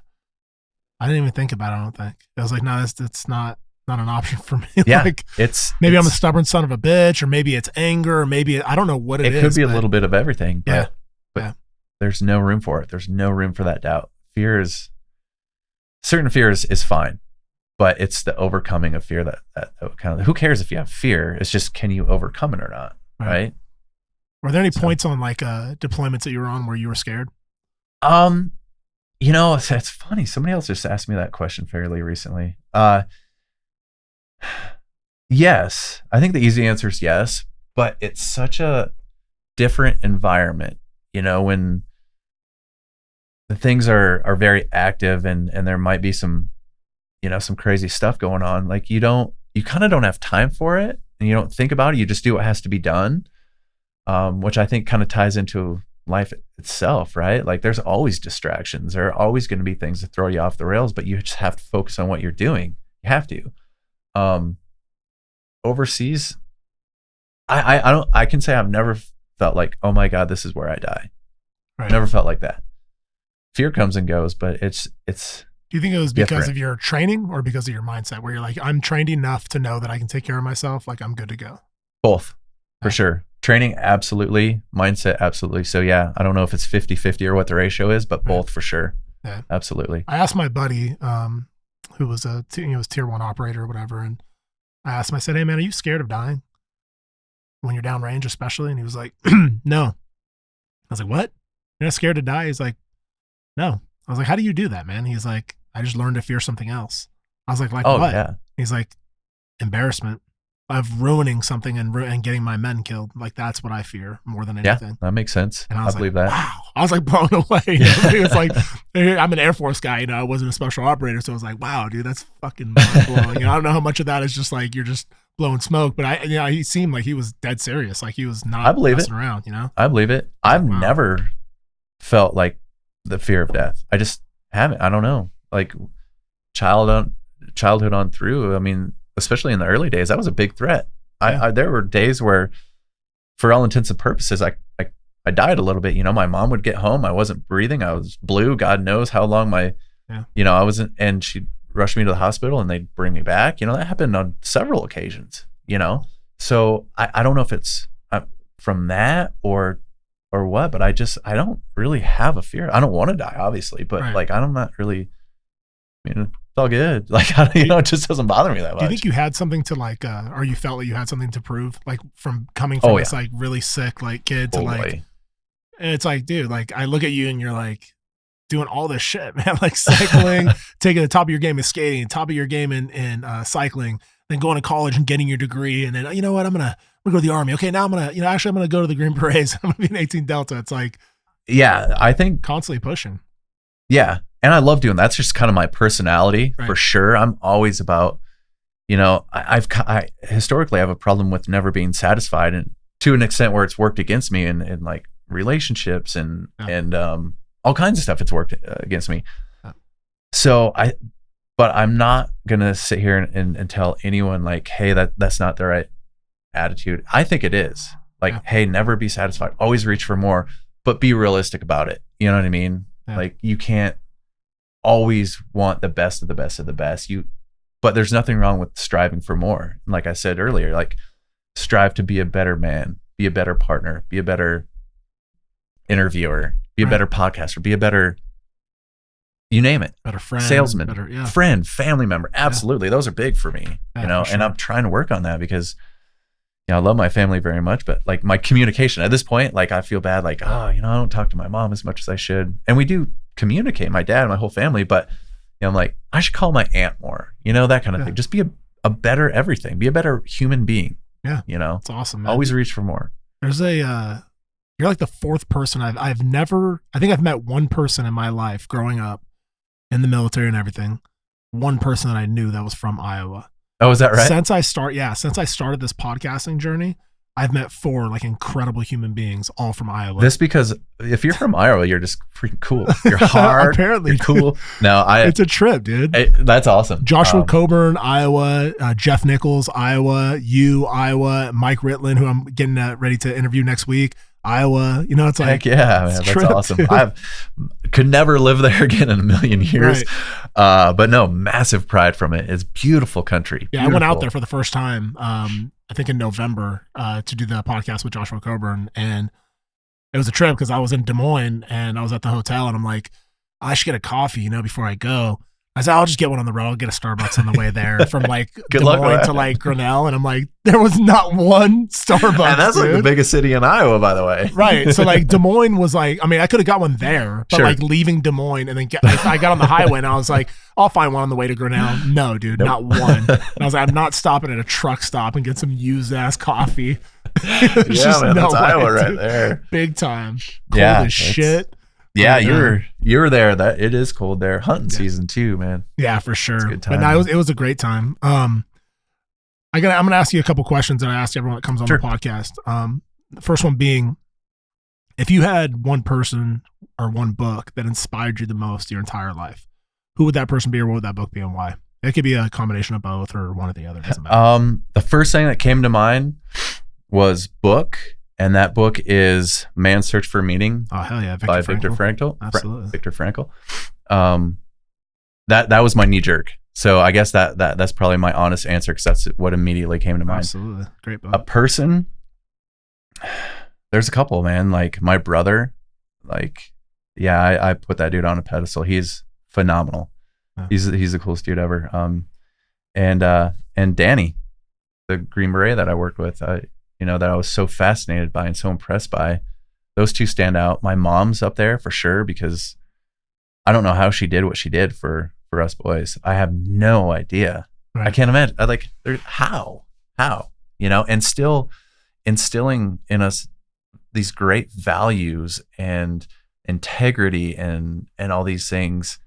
didn't even think about it. I don't think it was like, no, that's not. not an option for me. Yeah, Like maybe I'm a stubborn son of a bitch, or maybe it's anger, or maybe I don't know what it is. It could be a little bit of everything. Yeah. But there's no room for it. There's no room for that doubt. Certain fear is fine, but it's the overcoming of fear that kind of, who cares if you have fear? It's just, can you overcome it or not? Right. Were there any points on like deployments that you were on where you were scared? It's funny. Somebody else just asked me that question fairly recently. Yes, I think the easy answer is yes, but it's such a different environment, when the things are very active and there might be some crazy stuff going on. Like you kind of don't have time for it, and you don't think about it. You just do what has to be done, which I think kind of ties into life itself, right? Like there's always distractions. There are always going to be things that throw you off the rails, but you just have to focus on what you're doing. You have to. Overseas, I can say I've never felt like, oh my God, this is where I die. Right. Never felt like that. Fear comes and goes, but it's. Do you think it was because of your training or because of your mindset, where you're like, I'm trained enough to know that I can take care of myself, like I'm good to go? Both, for sure. Training, absolutely. Mindset, absolutely. So yeah, I don't know if it's 50-50 or what the ratio is, but both for sure. Yeah, absolutely. I asked my buddy, who was was tier 1 operator or whatever, and I asked him, I said, hey man, are you scared of dying when you're downrange, especially? And he was like, no. I was like, what? You're not scared to die? He's like, no. I was like, how do you do that, man? He's like, I just learned to fear something else. I was like what? Yeah. He's like, embarrassment of ruining something and getting my men killed. Like that's what I fear more than anything. Yeah, that makes sense. And I believe that. Wow. I was like blown away. It's like, I'm an Air Force guy, I wasn't a special operator. So I was like, wow, dude, that's fucking mind blowing. I don't know how much of that is just like, you're just blowing smoke, but he seemed like he was dead serious. Like he was not messing around, I believe it. I've never felt like the fear of death. I just haven't. I don't know. Like childhood on through. I mean, especially in the early days, that was a big threat. Yeah. There were days where, for all intents and purposes, I died a little bit. My mom would get home. I wasn't breathing. I was blue. God knows how long I wasn't. And she'd rush me to the hospital and they'd bring me back. That happened on several occasions. So I don't know if it's from that or what, but I don't really have a fear. I don't want to die, obviously, but I'm not really. It's all good. Like, it just doesn't bother me that much. Do you think you had something to like, or you felt like you had something to prove, like from coming from this like really sick like kid to and it's like, dude, like I look at you and you're like doing all this shit, man, like cycling, taking the top of your game in skating, top of your game in cycling, then going to college and getting your degree, and then you know what, I'm gonna go to the Army. Okay, now I'm gonna go to the Green Berets. I'm gonna be an 18 Delta. It's like, yeah, I think constantly pushing. Yeah. And I love doing that. That's just kind of my personality for sure. I'm always about, I historically have a problem with never being satisfied, and to an extent where it's worked against me in like relationships and all kinds of stuff. It's worked against me. So but I'm not going to sit here and tell anyone like, hey, that's not the right attitude. I think it is like, hey, never be satisfied. Always reach for more, but be realistic about it. You know what I mean? Yeah. Like you can't always want the best of the best of the best. But there's nothing wrong with striving for more. And like I said earlier, like strive to be a better man, be a better partner, be a better interviewer, be a better podcaster, be a better, you name it, better friend, salesman, friend, family member. Absolutely. Those are big for me, and I'm trying to work on that because I love my family very much, but like my communication at this point, like I feel bad, like, I don't talk to my mom as much as I should. And we do communicate, my dad and my whole family, but I'm like, I should call my aunt more, that kind of thing. Just be a better everything, be a better human being. Yeah. It's awesome, man. Always reach for more. There's you're like the fourth person I think I've met one person in my life growing up in the military and everything. One person that I knew that was from Iowa. Oh, is that right? Since I started this podcasting journey, I've met 4 like incredible human beings, all from Iowa. This because if you're from Iowa, you're just freaking cool. You're hard. Apparently, you're cool. No, it's a trip, dude. That's awesome. Joshua Coburn, Iowa. Jeff Nichols, Iowa. Iowa. Mike Ritlin, who I'm getting ready to interview next week. Iowa. You know, it's like, heck yeah, man, that's trip, awesome. dude. I could never live there again in a million years. But no, massive pride from it. It's beautiful country. Yeah, Beautiful. I went out there for the first time, I think in November, to do the podcast with Joshua Coburn. And it was a trip because I was in Des Moines and I was at the hotel and I'm like, I should get a coffee, you know, before I go. I said, I'll just get one on the road. I'll get a Starbucks on the way there from like Des Moines to like Grinnell. And I'm like, there was not one Starbucks. And that's dude. like the biggest city in Iowa, by the way. Right. So like Des Moines was like, I mean, I could have got one there, but Sure. like leaving Des Moines and then I got on the highway and I was like, I'll find one on the way to Grinnell. No, dude, not one. And I was like, I'm not stopping at a truck stop and get some used ass coffee. Yeah, man, that's Iowa right there. Big time. Cold as shit. Yeah, But, you were there. That it is cold there. Hunting season too, man. Yeah, for sure. It's a good time. But no, it was a great time. I'm gonna ask you a couple questions that I ask everyone that comes on Sure. the podcast. The first one being, if you had one person or one book that inspired you the most your entire life, who would that person be, or what would that book be, and why? It could be a combination of both or one or the other. Doesn't matter. The first thing that came to mind was book, and that book is Man's Search for Meaning Oh hell yeah, by Viktor Frankl. Absolutely. Viktor Frankl. That was my knee jerk. So I guess that's probably my honest answer because that's what immediately came to mind. Absolutely, great book. A person, there's a couple, man. Like my brother, like, yeah, I put that dude on a pedestal. He's phenomenal. Yeah. He's the coolest dude ever. And Danny, the Green Beret that I worked with, that I was so fascinated by and so impressed by. Those two stand out. My mom's up there for sure because I don't know how she did what she did for us boys. I have no idea. Right. I can't imagine. How, and still instilling in us these great values and integrity and all these things,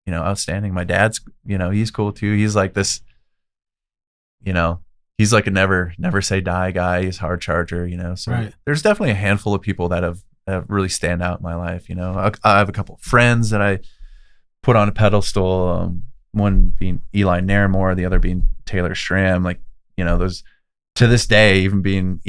outstanding. My dad's, he's cool too. He's like this, he's like a never say die guy. He's a hard charger, so Right. There's definitely a handful of people that have really stand out in my life. I have a couple of friends that I put on a pedestal, one being Eli Naramore, the other being Taylor Schramm. Like, those to this day, even being,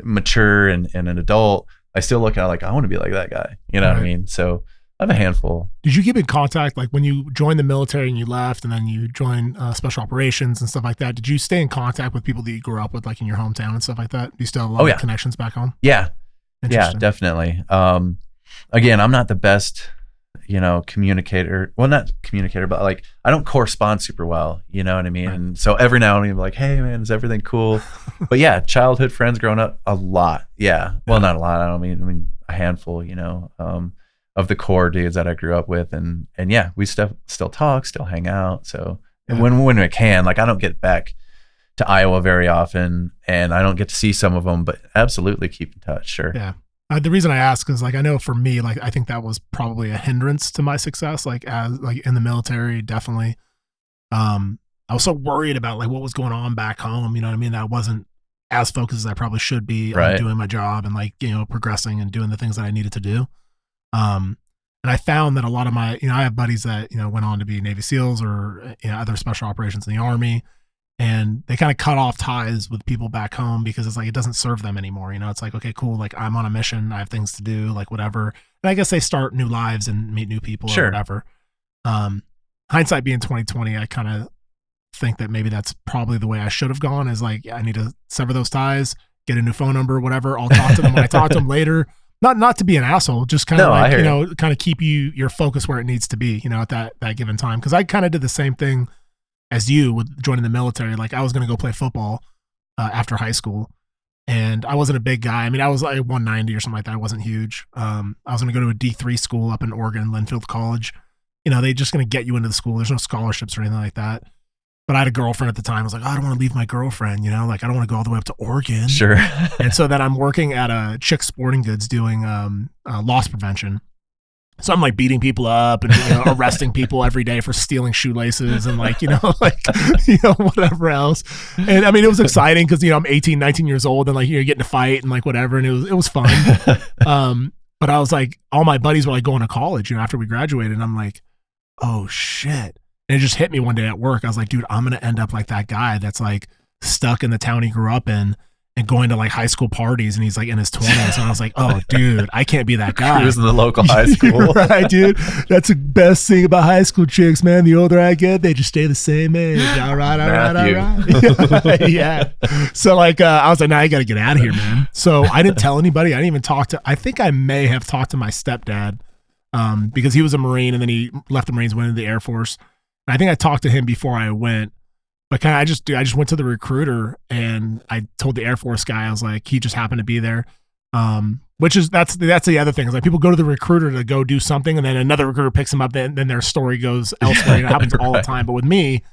mature and an adult, I still look at it like, I want to be like that guy. You know what I mean? So I have a handful. Did you keep in contact, like when you joined the military and you left and then you joined special operations and stuff like that? Did you stay in contact with people that you grew up with, like in your hometown and stuff like that? Do you still have a lot of connections back home? Yeah. Yeah, definitely. Again, I'm not the best, communicator. Well, not communicator, but like I don't correspond super well. You know what I mean? Right. And so every now and then I'm like, hey man, is everything cool? But yeah, childhood friends growing up, a lot. Yeah. Well, not a lot. I mean a handful, of the core dudes that I grew up with. And yeah, we still talk, still hang out. So when we can, like I don't get back to Iowa very often and I don't get to see some of them, but absolutely keep in touch. Sure. Yeah. The reason I ask is like, I know for me, like, I think that was probably a hindrance to my success. Like in the military, definitely. I was so worried about like what was going on back home. You know what I mean? That I wasn't as focused as I probably should be on doing my job and like, progressing and doing the things that I needed to do. And I found that a lot of my, I have buddies that, went on to be Navy SEALs or other special operations in the Army. And they kind of cut off ties with people back home because it's like, it doesn't serve them anymore. It's like, okay, cool. Like I'm on a mission. I have things to do, like whatever. And I guess they start new lives and meet new people or whatever. Hindsight being 2020, I kind of think that maybe that's probably the way I should have gone is like, I need to sever those ties, get a new phone number, whatever. I'll talk to them when I talk to them later. Not to be an asshole, just kind of kind of keep your focus where it needs to be, at that given time. Cause I kind of did the same thing as you with joining the military. Like I was going to go play football after high school and I wasn't a big guy. I mean, I was like 190 or something like that. I wasn't huge. I was going to go to a D3 school up in Oregon, Linfield College. They just going to get you into the school. There's no scholarships or anything like that. But I had a girlfriend at the time. I was like, I don't want to leave my girlfriend, like I don't want to go all the way up to Oregon. Sure. And so then I'm working at a Chick Sporting Goods doing loss prevention. So I'm like beating people up and arresting people every day for stealing shoelaces and like whatever else. And I mean it was exciting because I'm 18, 19 years old and like you're getting to fight and like whatever and it was fun. But I was like all my buddies were like going to college after we graduated and I'm like, oh shit. And it just hit me one day at work. I was like, dude, I'm gonna end up like that guy that's like stuck in the town he grew up in and going to like high school parties, and he's like in his 20s, and I was like, oh dude, I can't be that guy. He was in the local high school. Right, dude. That's the best thing about high school chicks, man. The older I get, they just stay the same age. All right. Yeah. So like I was like, nah, I gotta get out of here, man. So I didn't tell anybody. I didn't even talk to, I think I may have talked to my stepdad, because he was a Marine and then he left the Marines, went into the Air Force. And I think I talked to him before I went. But I just went to the recruiter and I told the Air Force guy, I was like, he just happened to be there. That's the other thing. Is like people go to the recruiter to go do something, and then another recruiter picks them up, then their story goes elsewhere. It happens all the time. But with me,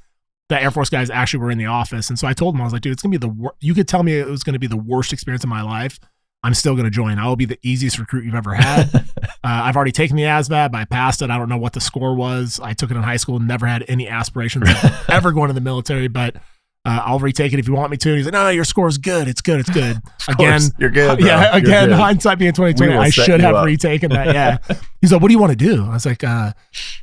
the Air Force guys actually were in the office. And so I told him, I was like, dude, it's going to be you could tell me it was going to be the worst experience of my life. I'm still going to join. I will be the easiest recruit you've ever had. I've already taken the ASVAB. I passed it. I don't know what the score was. I took it in high school, never had any aspirations of ever going to the military, but I'll retake it if you want me to. And he's like, no, your score is good. It's good. It's good. Again, you're good. Bro. Yeah. Again, good. Hindsight being 2020, I should have retaken that. Yeah. He's like, what do you want to do? I was like, I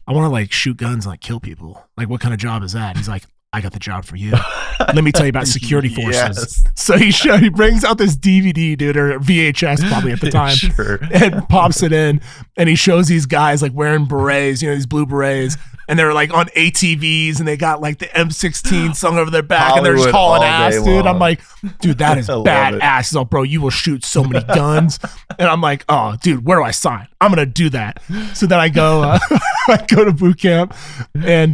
want to like shoot guns and like kill people. Like, what kind of job is that? He's like, I got the job for you. Let me tell you about security forces. Yes. So he brings out this DVD, dude, or VHS probably at the time, sure. And pops it in, and he shows these guys like wearing berets, these blue berets, and they're like on ATVs, and they got like the M16 slung over their back, Hollywood, and they're just hauling ass, dude. Long. I'm like, dude, that is badass. He's like, bro, you will shoot so many guns. And I'm like, oh, dude, where do I sign? I'm gonna do that. So then I go, I go to boot camp, and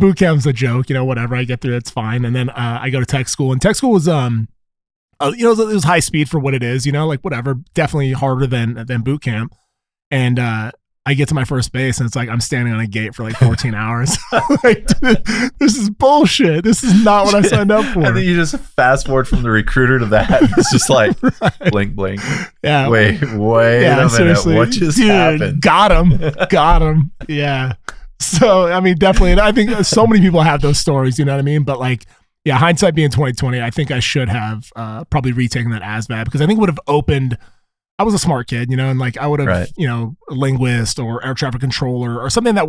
boot camp's a joke, whatever. I get through, it's fine. And then I go to tech school, and tech school was it was high speed for what it is, like whatever, definitely harder than boot camp. And I get to my first base, and it's like I'm standing on a gate for like 14 hours. Like, dude, this is bullshit. This is not what I signed up for. And then you just fast forward from the recruiter to that. It's just like right. Blink, blink. Yeah. Wait a minute. Seriously. What just happened? Got him. Yeah. So I mean, definitely, and I think so many people have those stories. You know what I mean? But like, yeah, hindsight being 2020, I think I should have probably retaken that ASVAB, because I think it would have opened. I was a smart kid, and like I would have, right. A linguist or air traffic controller or something that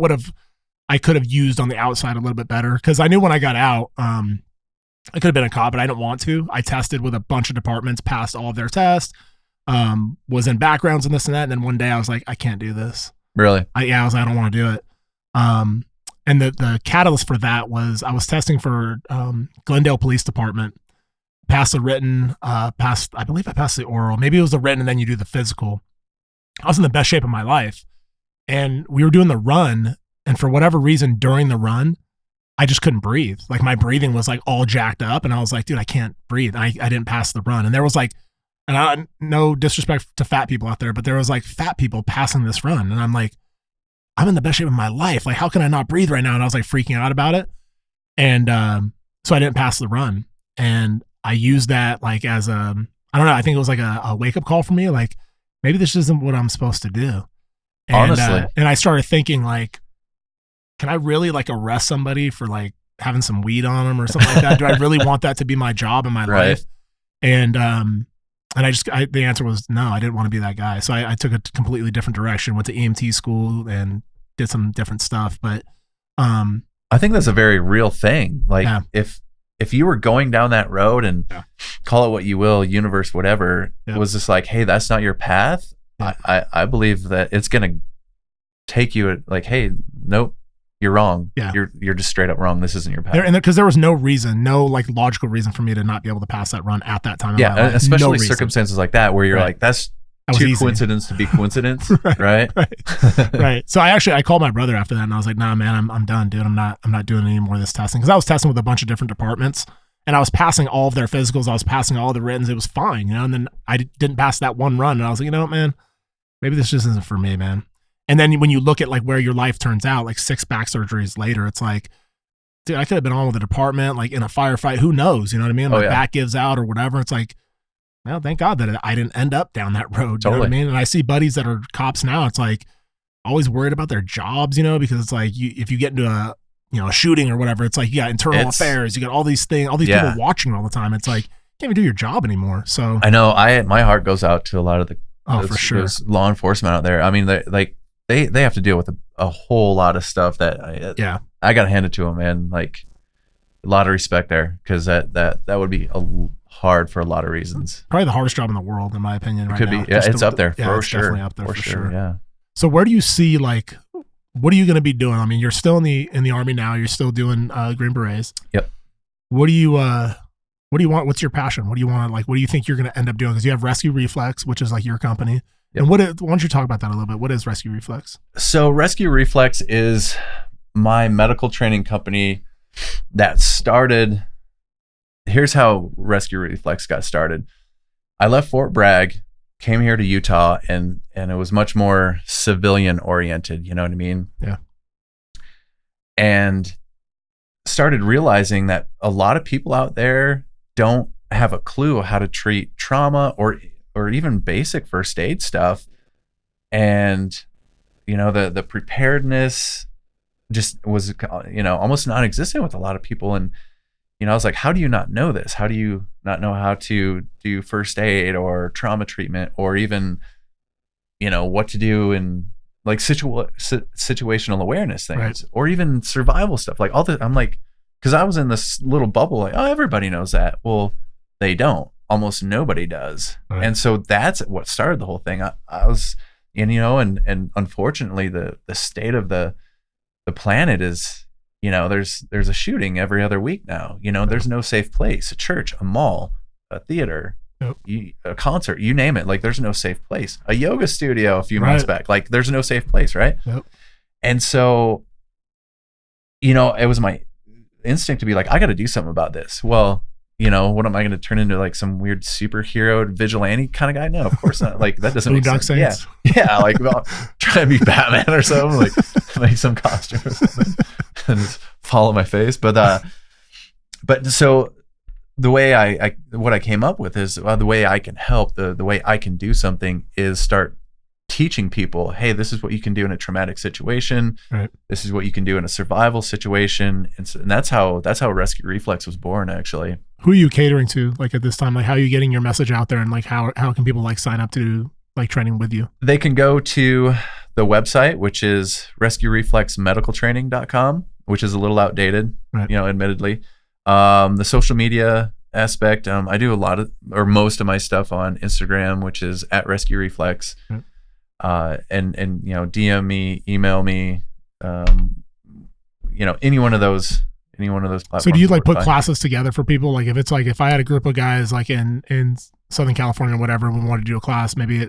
I could have used on the outside a little bit better. Cause I knew when I got out, I could have been a cop, but I didn't want to. I tested with a bunch of departments, passed all of their tests, was in backgrounds and this and that. And then one day I was like, I can't do this. Really? I was like, I don't want to do it. And the catalyst for that was I was testing for Glendale Police Department. Passed the written, I believe I passed the oral. Maybe it was the written and then you do the physical. I was in the best shape of my life. And we were doing the run. And for whatever reason, during the run, I just couldn't breathe. Like my breathing was like all jacked up. And I was like, dude, I can't breathe. I didn't pass the run. And there was like, no disrespect to fat people out there, but there was like fat people passing this run. And I'm like, I'm in the best shape of my life. Like, how can I not breathe right now? And I was like freaking out about it. And so I didn't pass the run. And I used that like as I don't know, I think it was like a wake up call for me. Like, maybe this isn't what I'm supposed to do. And, honestly. And I started thinking like, can I really like arrest somebody for like having some weed on them or something like that? Do I really want that to be my job in my right. life? And the answer was no, I didn't want to be that guy. So I took a completely different direction, went to EMT school and did some different stuff. But I think that's a very real thing. Like if you were going down that road and call it what you will, universe, whatever, it was just like, hey, that's not your path. Yeah. I believe that it's going to take you at like, hey, nope, you're wrong. Yeah. You're just straight up wrong. This isn't your path. And because there was no reason, no like logical reason for me to not be able to pass that run at that time. Yeah. Especially circumstances like that where you're like, that's too coincidence to be coincidence. Right. Right. So I called my brother after that and I was like, nah, man, I'm done, dude. I'm not doing any more of this testing. Cause I was testing with a bunch of different departments and I was passing all of their physicals. I was passing all of the writtens. It was fine, and then I didn't pass that one run. And I was like, you know what, man, maybe this just isn't for me, man. And then when you look at like where your life turns out, like 6 back surgeries later, it's like, dude, I could have been on with the department, like in a firefight. Who knows? You know what I mean? My back gives out or whatever. It's like, well, thank God that I didn't end up down that road. You know what I mean? And I see buddies that are cops now. It's like always worried about their jobs, because it's like if you get into a shooting or whatever, it's like you got internal affairs, you got all these things, all these people watching all the time. It's like you can't even do your job anymore. So I know my heart goes out to a lot of those law enforcement out there. I mean, they have to deal with a whole lot of stuff that I got to hand it to them, man. Like a lot of respect there, because that would be hard for a lot of reasons. Probably the hardest job in the world, in my opinion. It right could now. be. Yeah, it's up there for it's sure. Definitely up there for sure. Yeah. So where do you see, like, what are you going to be doing? I mean, you're still in the Army now. You're still doing Green Berets. Yep. What do you want? What's your passion? What do you want? Like, what do you think you're going to end up doing? Because you have Rescue Reflex, which is like your company. Yep. And why don't you talk about that a little bit? What is Rescue Reflex? So Rescue Reflex is my medical training company that started. Here's how Rescue Reflex got started. I left Fort Bragg, came here to Utah, and it was much more civilian oriented. You know what I mean? Yeah. And started realizing that a lot of people out there don't have a clue how to treat trauma or even basic first aid stuff. And, the preparedness just was, almost non-existent with a lot of people. And, I was like, how do you not know this? How do you not know how to do first aid or trauma treatment, or even, what to do in like situational awareness things, right, or even survival stuff, like all that. I'm like, because I was in this little bubble, like, oh, everybody knows that. Well, they don't. Almost nobody does. Right. And so that's what started the whole thing. I was, and unfortunately, the state of the planet is, there's a shooting every other week now. There's no safe place, a church, a mall, a theater, yep, a concert, you name it. Like, there's no safe place. A yoga studio a few months back, like, there's no safe place, right? Yep. And so, it was my instinct to be like, I got to do something about this. Well, what am I going to turn into, like some weird superhero vigilante kind of guy? No, of course not. Like, that doesn't make sense. Yeah, like, try to be Batman or something, like make some costume or something and just follow my face. But so the way what I came up with is the way I can help, the way I can do something is start teaching people, hey, this is what you can do in a traumatic situation. Right. This is what you can do in a survival situation. And that's how Rescue Reflex was born, actually. Who are you catering to, like, at this time? Like, how are you getting your message out there, and like how can people like sign up to like training with you? They can go to the website, which is rescuereflexmedicaltraining.com, which is a little outdated, right, admittedly. The social media aspect, I do a lot of, or most of my stuff on Instagram, which is at Rescue Reflex. Right. And DM me, email me, any one of those platforms. So do you like put classes together for people? Like, if I had a group of guys like in Southern California or whatever, and we wanted to do a class, maybe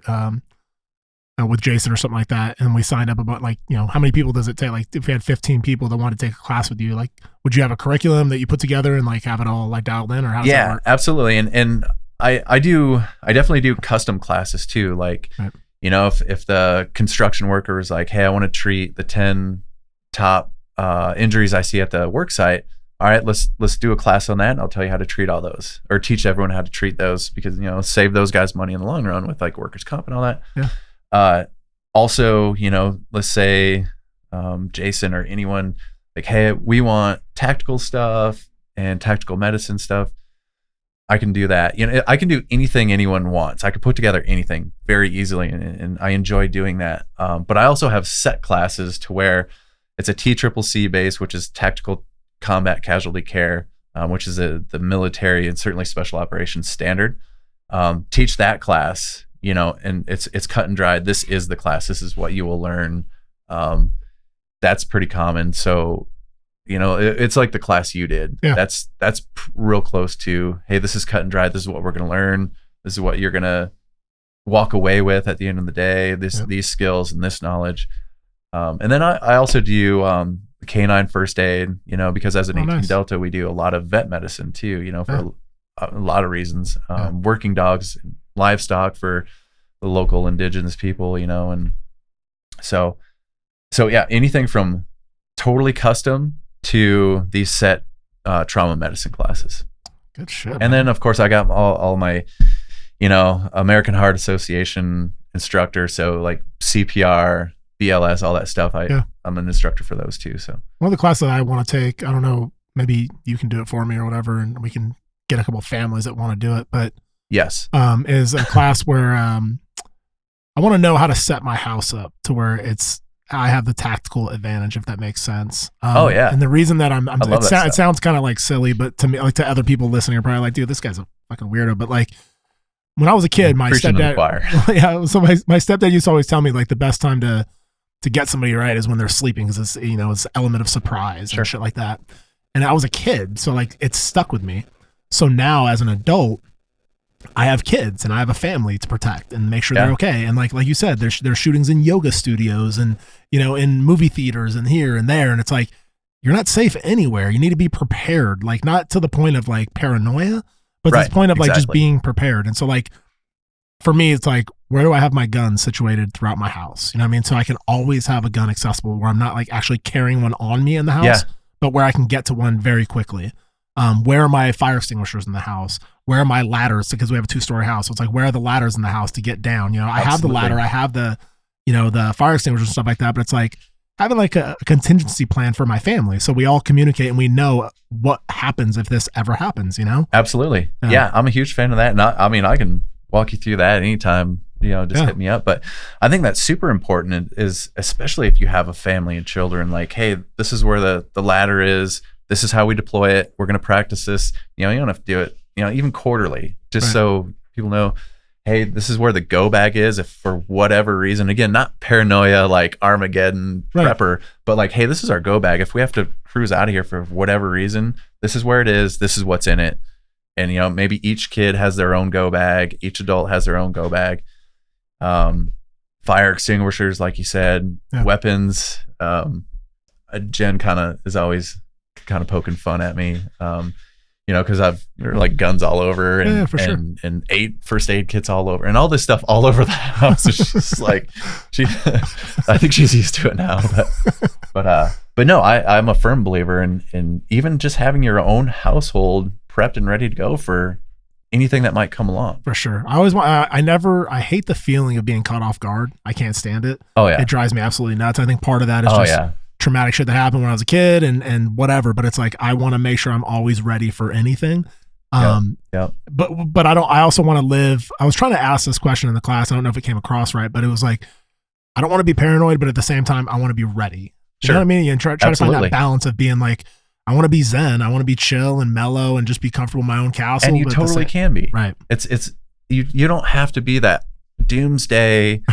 with Jason or something like that, and we signed up about, like, how many people does it take? Like, if we had 15 people that want to take a class with you, like, would you have a curriculum that you put together and like have it all like dialed in, or how does that work? Absolutely. And I definitely do custom classes too. Like, right, if the construction worker is like, hey, I want to treat the 10 top injuries I see at the work site. All right, let's do a class on that, and I'll tell you how to treat all those, or teach everyone how to treat those, because save those guys money in the long run with like workers' comp and all that. Yeah. Also, let's say Jason or anyone, like, hey, we want tactical stuff and tactical medicine stuff. I can do that. I can do anything anyone wants. I could put together anything very easily, and I enjoy doing that. But I also have set classes to where it's a TCCC base, which is Tactical Combat Casualty Care, which is the military and certainly special operations standard. Teach that class, and it's cut and dried. This is the class. This is what you will learn. That's pretty common. So, it's like the class you did. Yeah. That's real close to, hey, this is cut and dried. This is what we're going to learn. This is what you're going to walk away with at the end of the day. These skills and this knowledge. And then I also do canine first aid, because as an 18 nice. Delta, we do a lot of vet medicine too, for a lot of reasons. Working dogs, livestock for the local indigenous people, and so yeah, anything from totally custom to these set trauma medicine classes. Good shit. And then, of course, I got all my, American Heart Association instructor. So like CPR, BLS, all that stuff. I'm an instructor for those too. So one of the classes that I want to take, I don't know, maybe you can do it for me or whatever, and we can get a couple of families that want to do it. But yes, is a class where I want to know how to set my house up to where it's I have the tactical advantage, if that makes sense. Oh yeah. And the reason that I'm it sounds kind of like silly, but to me, like to other people listening, are probably like, dude, this guy's a fucking weirdo. But like when I was a kid, my stepdad, yeah. So my stepdad used to always tell me like the best time to get somebody right is when they're sleeping, because it's, you know, it's an element of surprise and shit like that. And I was a kid, so like it stuck with me. So now as an adult, I have kids and I have a family to protect and make sure they're okay. And like you said, there's shootings in yoga studios and, you know, in movie theaters and here and there. And it's like, you're not safe anywhere. You need to be prepared, like not to the point of like paranoia, but to the point of like just being prepared. And so like, for me, it's like, where do I have my gun situated throughout my house? You know what I mean? So I can always have a gun accessible where I'm not like actually carrying one on me in the house, but where I can get to one very quickly. Where are my fire extinguishers in the house? Where are my ladders? Because we have a 2-story house. So it's like, where are the ladders in the house to get down? You know, I have the ladder, I have the, you know, the fire extinguishers and stuff like that. But it's like having like a contingency plan for my family. So we all communicate and we know what happens if this ever happens, you know? Absolutely. Yeah. I'm a huge fan of that. And I mean, I can walk you through that anytime, you know, just hit me up. But I think that's super important, is especially if you have a family and children, like, hey, this is where the ladder is. This is how we deploy it. We're going to practice this. You know, you don't have to do it, you know, even quarterly, just so people know, hey, this is where the go bag is. If for whatever reason, again, not paranoia, like Armageddon prepper, but like, hey, this is our go bag. If we have to cruise out of here for whatever reason, this is where it is. This is what's in it. And, you know, maybe each kid has their own go bag. Each adult has their own go bag. Fire extinguishers, like you said, weapons. Jen kind of is always kind of poking fun at me, you know, because there are like guns all over and and 8 first aid kits all over and all this stuff all over the house. It's just like I think she's used to it now, but no, I'm a firm believer in even just having your own household prepped and ready to go for anything that might come along. For sure. I always want, I hate the feeling of being caught off guard. I can't stand it. Oh yeah. It drives me absolutely nuts. I think part of that is traumatic shit that happened when I was a kid and whatever, but it's like, I want to make sure I'm always ready for anything. But I also want to live. I was trying to ask this question in the class. I don't know if it came across right, but it was like, I don't want to be paranoid, but at the same time, I want to be ready. You know what I mean? And try to find that balance of being like, I want to be zen. I want to be chill and mellow and just be comfortable in my own castle. And you totally can be. Right. It's you don't have to be that doomsday,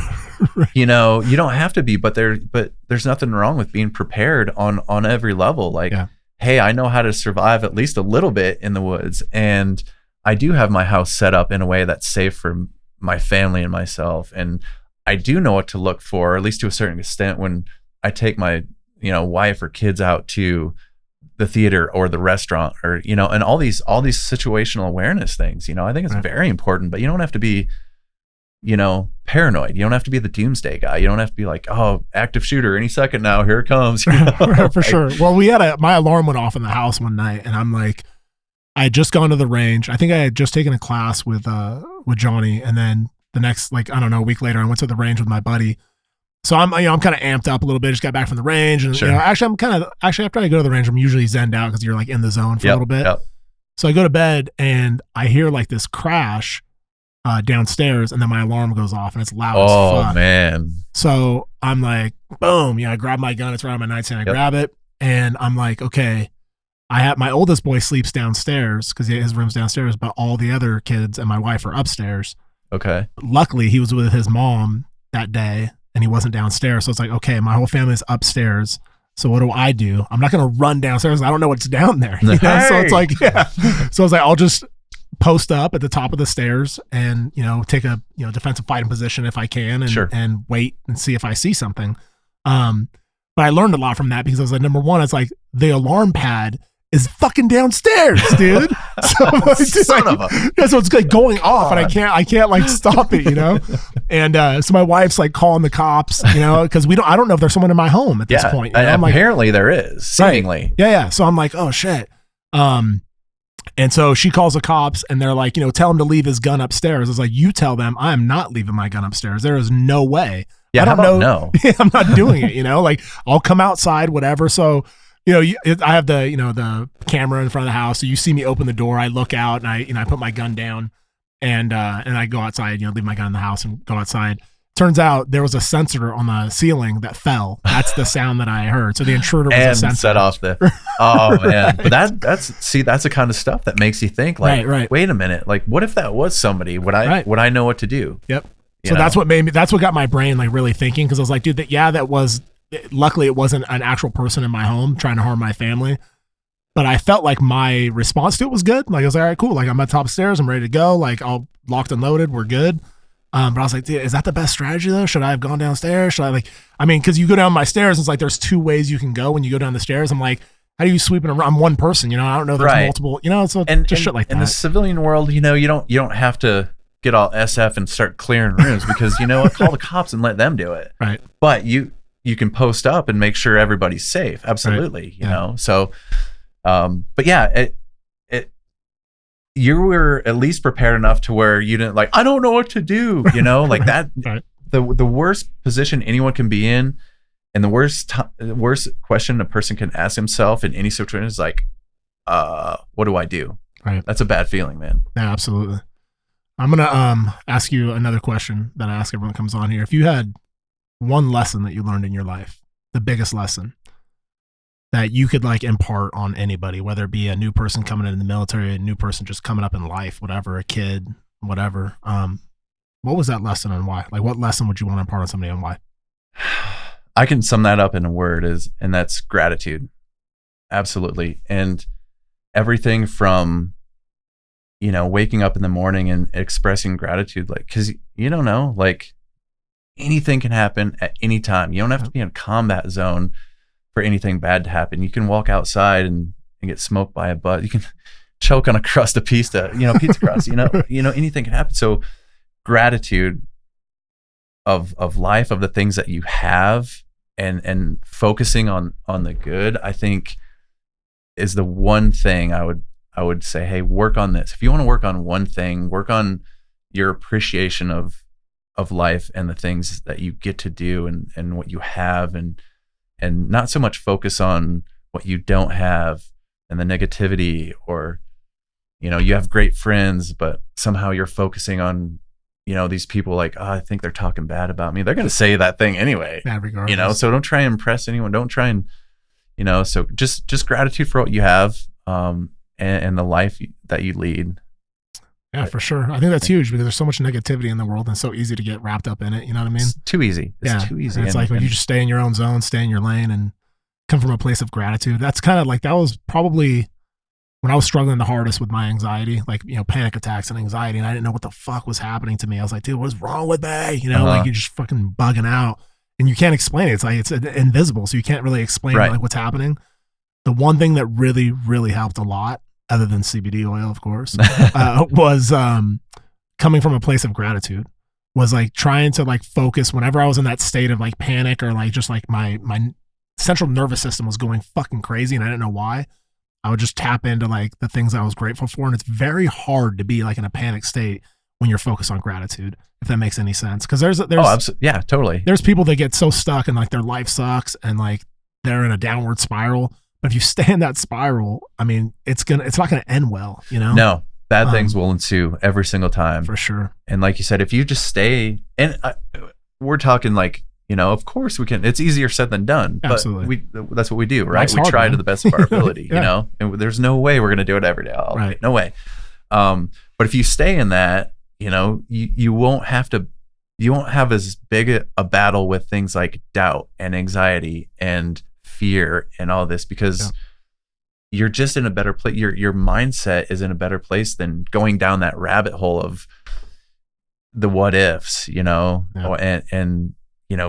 you know, you don't have to be, but there's nothing wrong with being prepared on every level. Like, hey, I know how to survive at least a little bit in the woods. And I do have my house set up in a way that's safe for my family and myself. And I do know what to look for, at least to a certain extent, when I take my, you know, wife or kids out to the theater or the restaurant, or, you know, and all these situational awareness things, you know, I think it's very important, but you don't have to be, you know, paranoid. You don't have to be the doomsday guy. You don't have to be like, oh, active shooter any second now, here it comes. You know? For sure. Well, my alarm went off in the house one night, and I'm like, I had just gone to the range. I think I had just taken a class with Johnny, and then the next, like, I don't know, a week later, I went to the range with my buddy. So I'm kind of amped up a little bit. Just got back from the range, and you know, actually after I go to the range, I'm usually zenned out because you're like in the zone for a little bit. So I go to bed and I hear like this crash downstairs, and then my alarm goes off, and it's loud as fuck. Oh man! So I'm like, boom! I grab my gun. It's right on my nightstand. I grab it, and I'm like, okay. I have my oldest boy sleeps downstairs because his room's downstairs, but all the other kids and my wife are upstairs. Okay. Luckily, he was with his mom that day, and he wasn't downstairs. So it's like, okay, my whole family's upstairs. So what do? I'm not going to run downstairs. I don't know what's down there. You know? So it's like, So I was like, I'll just post up at the top of the stairs and, you know, take a, you know, defensive fighting position if I can, and wait and see if I see something. But I learned a lot from that, because I was like, number one, it's like the alarm pad is fucking downstairs, dude. So I'm like, so it's like going off, and I can't like stop it, you know? And so my wife's like calling the cops, you know, because I don't know if there's someone in my home at this point. You know? Apparently there is, seemingly. Yeah. So I'm like, oh shit. And so she calls the cops, and they're like, you know, tell him to leave his gun upstairs. I was like, you tell them I am not leaving my gun upstairs. There is no way. Yeah, I don't know. No. I'm not doing it, you know, like I'll come outside, whatever. So, you know, I have the, you know, the camera in front of the house. So you see me open the door, I look out, and I put my gun down, and I go outside, you know, leave my gun in the house and go outside. turns out there was a sensor on the ceiling that fell. That's the sound that I heard. So the intruder was a sensor. Set off oh man. But that's the kind of stuff that makes you think like, right. Wait a minute, like what if that was somebody? Would I know what to do? Yep. So that's what got my brain like really thinking, because I was like, dude, luckily it wasn't an actual person in my home trying to harm my family. But I felt like my response to it was good. Like I was like, all right, cool. Like I'm at the top of the stairs, I'm ready to go. Like all locked and loaded, we're good. But I was like, dude, is that the best strategy though? Should I have gone downstairs? Because you go down my stairs, it's like there's two ways you can go when you go down the stairs. I'm like, how do you sweep it around? I'm one person, I don't know. There's multiple, so just shit like that. In the civilian world, you don't have to get all SF and start clearing rooms because call the cops and let them do it. Right. But you can post up and make sure everybody's safe. Absolutely. Right. So, but yeah, you were at least prepared enough to where you didn't like, I don't know what to do, like that. Right. The worst position anyone can be in, and the worst question a person can ask himself in any situation is like, what do I do? Right. That's a bad feeling, man. Yeah, absolutely. I'm gonna ask you another question that I ask everyone that comes on here. If you had one lesson that you learned in your life, the biggest lesson that you could like impart on anybody, whether it be a new person coming in the military, a new person just coming up in life, whatever, a kid, whatever, what was that lesson and why? Like what lesson would you want to impart on somebody and why? I can sum that up in a word, and that's gratitude. Absolutely. And everything from waking up in the morning and expressing gratitude, like, cause you don't know, like anything can happen at any time. You don't have to be in a combat zone for anything bad to happen. You can walk outside and get smoked by a bus. You can choke on a crust of pizza crust, anything can happen. So gratitude of life, of the things that you have, and focusing on the good, I think is the one thing I would say, hey, work on this. If you want to work on one thing, work on your appreciation of life and the things that you get to do and what you have, and not so much focus on what you don't have and the negativity, or, you have great friends, but somehow you're focusing on, these people like, oh, I think they're talking bad about me. They're going to say that thing anyway, so don't try and impress anyone. Don't try and, so just gratitude for what you have, and the life that you lead. Yeah, for sure. I think that's huge because there's so much negativity in the world and it's so easy to get wrapped up in it. You know what I mean? It's too easy. It's too easy. And it's like when you just stay in your own zone, stay in your lane, and come from a place of gratitude. That's kind of like, that was probably when I was struggling the hardest with my anxiety, like, panic attacks and anxiety. And I didn't know what the fuck was happening to me. I was like, dude, what's wrong with me? Like you're just fucking bugging out and you can't explain it. It's like, it's invisible. So you can't really explain like what's happening. The one thing that really, really helped a lot, other than CBD oil, of course, was coming from a place of gratitude. Was like trying to like focus whenever I was in that state of like panic, or like just like my central nervous system was going fucking crazy and I didn't know why. I would just tap into like the things I was grateful for. And it's very hard to be like in a panic state when you're focused on gratitude, if that makes any sense. Cause there's yeah, totally. There's people that get so stuck and like their life sucks and like they're in a downward spiral. But if you stay in that spiral, I mean, it's not gonna end well, No, bad things will ensue every single time, for sure. And like you said, if you just stay, and we're talking like, of course we can. It's easier said than done. Absolutely, but that's what we do, right? We try man. to the best of our ability, and there's no way we're gonna do it every day. Right. No way. But if you stay in that, you won't have to. You won't have as big a battle with things like doubt and anxiety and fear and all this, because you're just in a better place. Your mindset is in a better place than going down that rabbit hole of the what ifs, and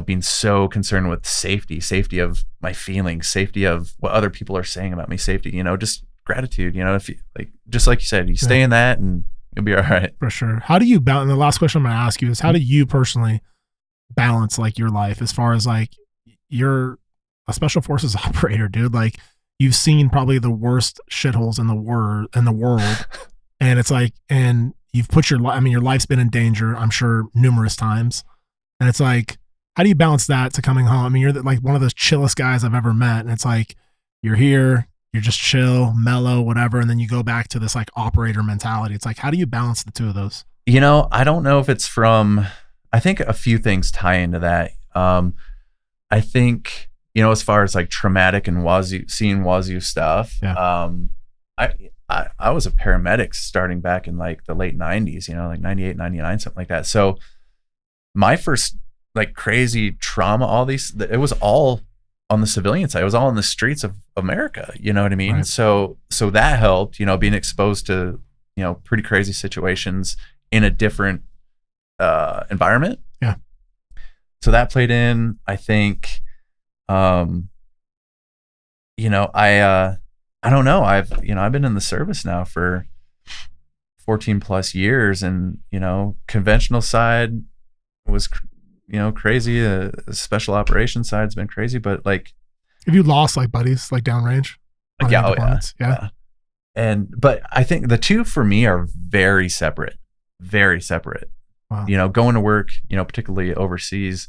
being so concerned with safety of my feelings, safety of what other people are saying about me, safety, just gratitude, if you just like you said, you stay in that and you'll be all right. For sure. How do you balance, and the last question I'm going to ask you is, how do you personally balance like your life as far as like you're a special forces operator, dude? Like you've seen probably the worst shitholes in the world. And it's like, and you've put your life's been in danger, I'm sure, numerous times. And it's like, how do you balance that to coming home? I mean, you're like one of the chillest guys I've ever met. And it's like, you're here, you're just chill, mellow, whatever. And then you go back to this like operator mentality. It's like, how do you balance the two of those? I don't know if it's from I think a few things tie into that. I think, you know, as far as like traumatic and seeing Wazoo stuff, I was a paramedic starting back in like the late 90s, you know, like 98, 99, something like that. So my first like crazy trauma, it was all on the civilian side. It was all in the streets of America. You know what I mean? Right. So that helped, you know, being exposed to, you know, pretty crazy situations in a different environment. Yeah. So that played in, I think, you know, I don't know. I've been in the service now for 14 plus years, and, you know, conventional side was, you know, crazy. Special operations side's been crazy, but like, have you lost like buddies, like downrange? Yeah. But I think the two for me are very separate. Wow. You know, going to work, you know, particularly overseas,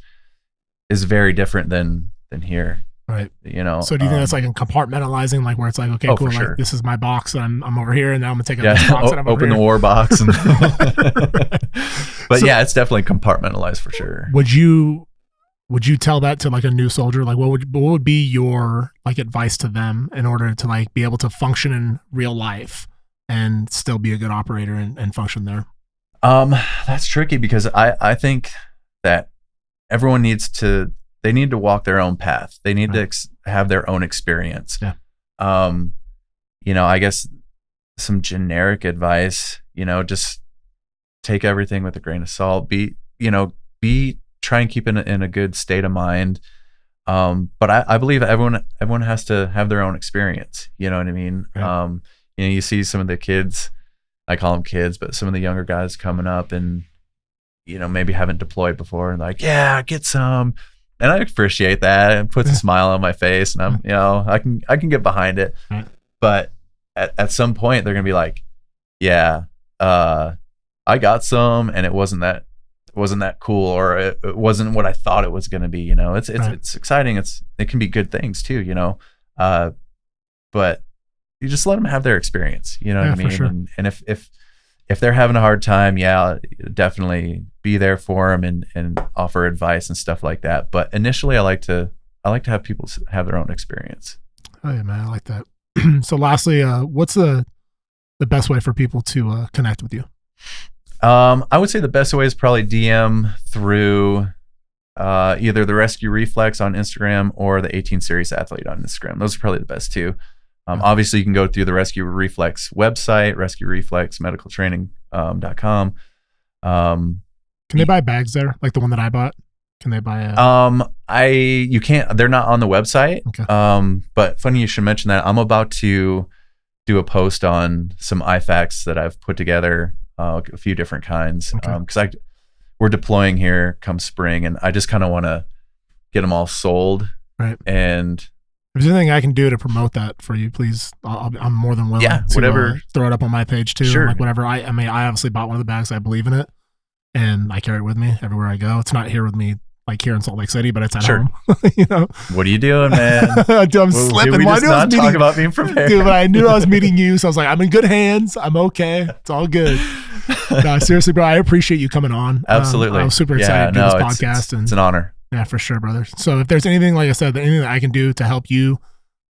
is very different than here. Right. You know. So do you think that's like in compartmentalizing, like where it's like, okay, cool, for like sure. This is my box, and I'm over here, and now I'm gonna take out this box, and I'm over open here. the war box. And But So- yeah, it's definitely compartmentalized for sure. Would you tell that to like a new soldier? Like, what would be your like advice to them in order to like be able to function in real life and still be a good operator and function there? That's tricky, because I think that everyone needs to walk their own path. They need to have their own experience. Yeah. You know, I guess some generic advice, you know, just take everything with a grain of salt. Try and keep in a good state of mind. But I believe everyone has to have their own experience. You know what I mean? Right. You know, you see some of the kids, I call them kids, but some of the younger guys coming up and, you know, maybe haven't deployed before, and like, yeah, get some. And I appreciate that. It puts a smile on my face, and I'm, you know, I can get behind it. Right. But at some point they're going to be like, yeah, I got some, and it wasn't that cool, or it wasn't what I thought it was going to be. You know, it's exciting. It can be good things too, you know, but you just let them have their experience, you know what I mean? For sure. And if they're having a hard time, yeah, definitely be there for them and offer advice and stuff like that. But initially I like to have people have their own experience. Oh yeah, man, I like that. So lastly, what's the best way for people to connect with you? I would say the best way is probably DM through either the Rescue Reflex on Instagram or the 18 Series Athlete on Instagram. Those are probably the best two. Obviously, you can go through the Rescue Reflex website, rescuereflexmedicaltraining.com. Can they buy bags there, like the one that I bought? Can they buy you can't. They're not on the website. Okay. But funny you should mention that. I'm about to do a post on some IFACs that I've put together, a few different kinds, because we're deploying here come spring, and I just kind of want to get them all sold. Right. And if there's anything I can do to promote that for you, please, I'm more than willing to whatever. Throw it up on my page too. Sure. Like whatever. I mean, I obviously bought one of the bags. I believe in it, and I carry it with me everywhere I go. It's not here with me, like here in Salt Lake City, but it's at home. You know. What are you doing, man? Dude, I'm slipping. Did we just not talk about being prepared? Dude, but I knew I was meeting you, so I was like, I'm in good hands. I'm okay. It's all good. No, seriously, bro, I appreciate you coming on. Absolutely. I was super excited to do this podcast. It's an honor. Yeah, for sure, brother. So if there's anything, like I said, anything that I can do to help you,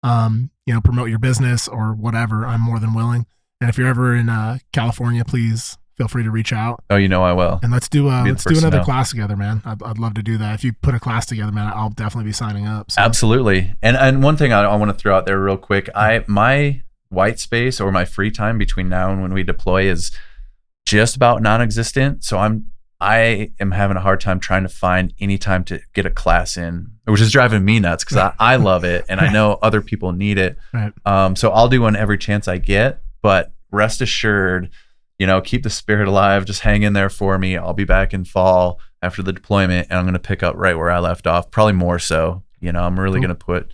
you know, promote your business or whatever, I'm more than willing. And if you're ever in California, please feel free to reach out. Oh, you know I will. And let's do another class together, man. I'd love to do that. If you put a class together, man, I'll definitely be signing up. So. Absolutely. And one thing I want to throw out there real quick, my white space or my free time between now and when we deploy is just about non-existent. So I am having a hard time trying to find any time to get a class in, which is driving me nuts because I love it and I know other people need it. Right. So I'll do one every chance I get, but rest assured, you know, keep the spirit alive. Just hang in there for me. I'll be back in fall after the deployment, and I'm going to pick up right where I left off, probably more so. You know, I'm really going to put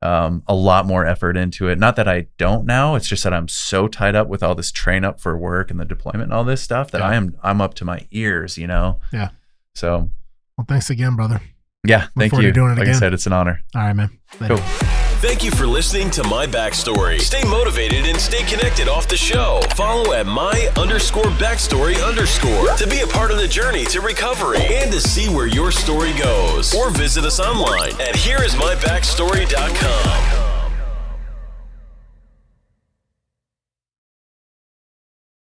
a lot more effort into it. Not that I don't now. It's just that I'm so tied up with all this train up for work and the deployment and all this stuff that I'm up to my ears, you know? Yeah. So. Well, thanks again, brother. Yeah. Thank you. Doing it like again. I said, it's an honor. All right, man. Later. Cool. Thank you for listening to My Backstory. Stay motivated and stay connected off the show, follow at my_backstory_ to be a part of the journey to recovery and to see where your story goes. Or visit us online at hereismybackstory.com.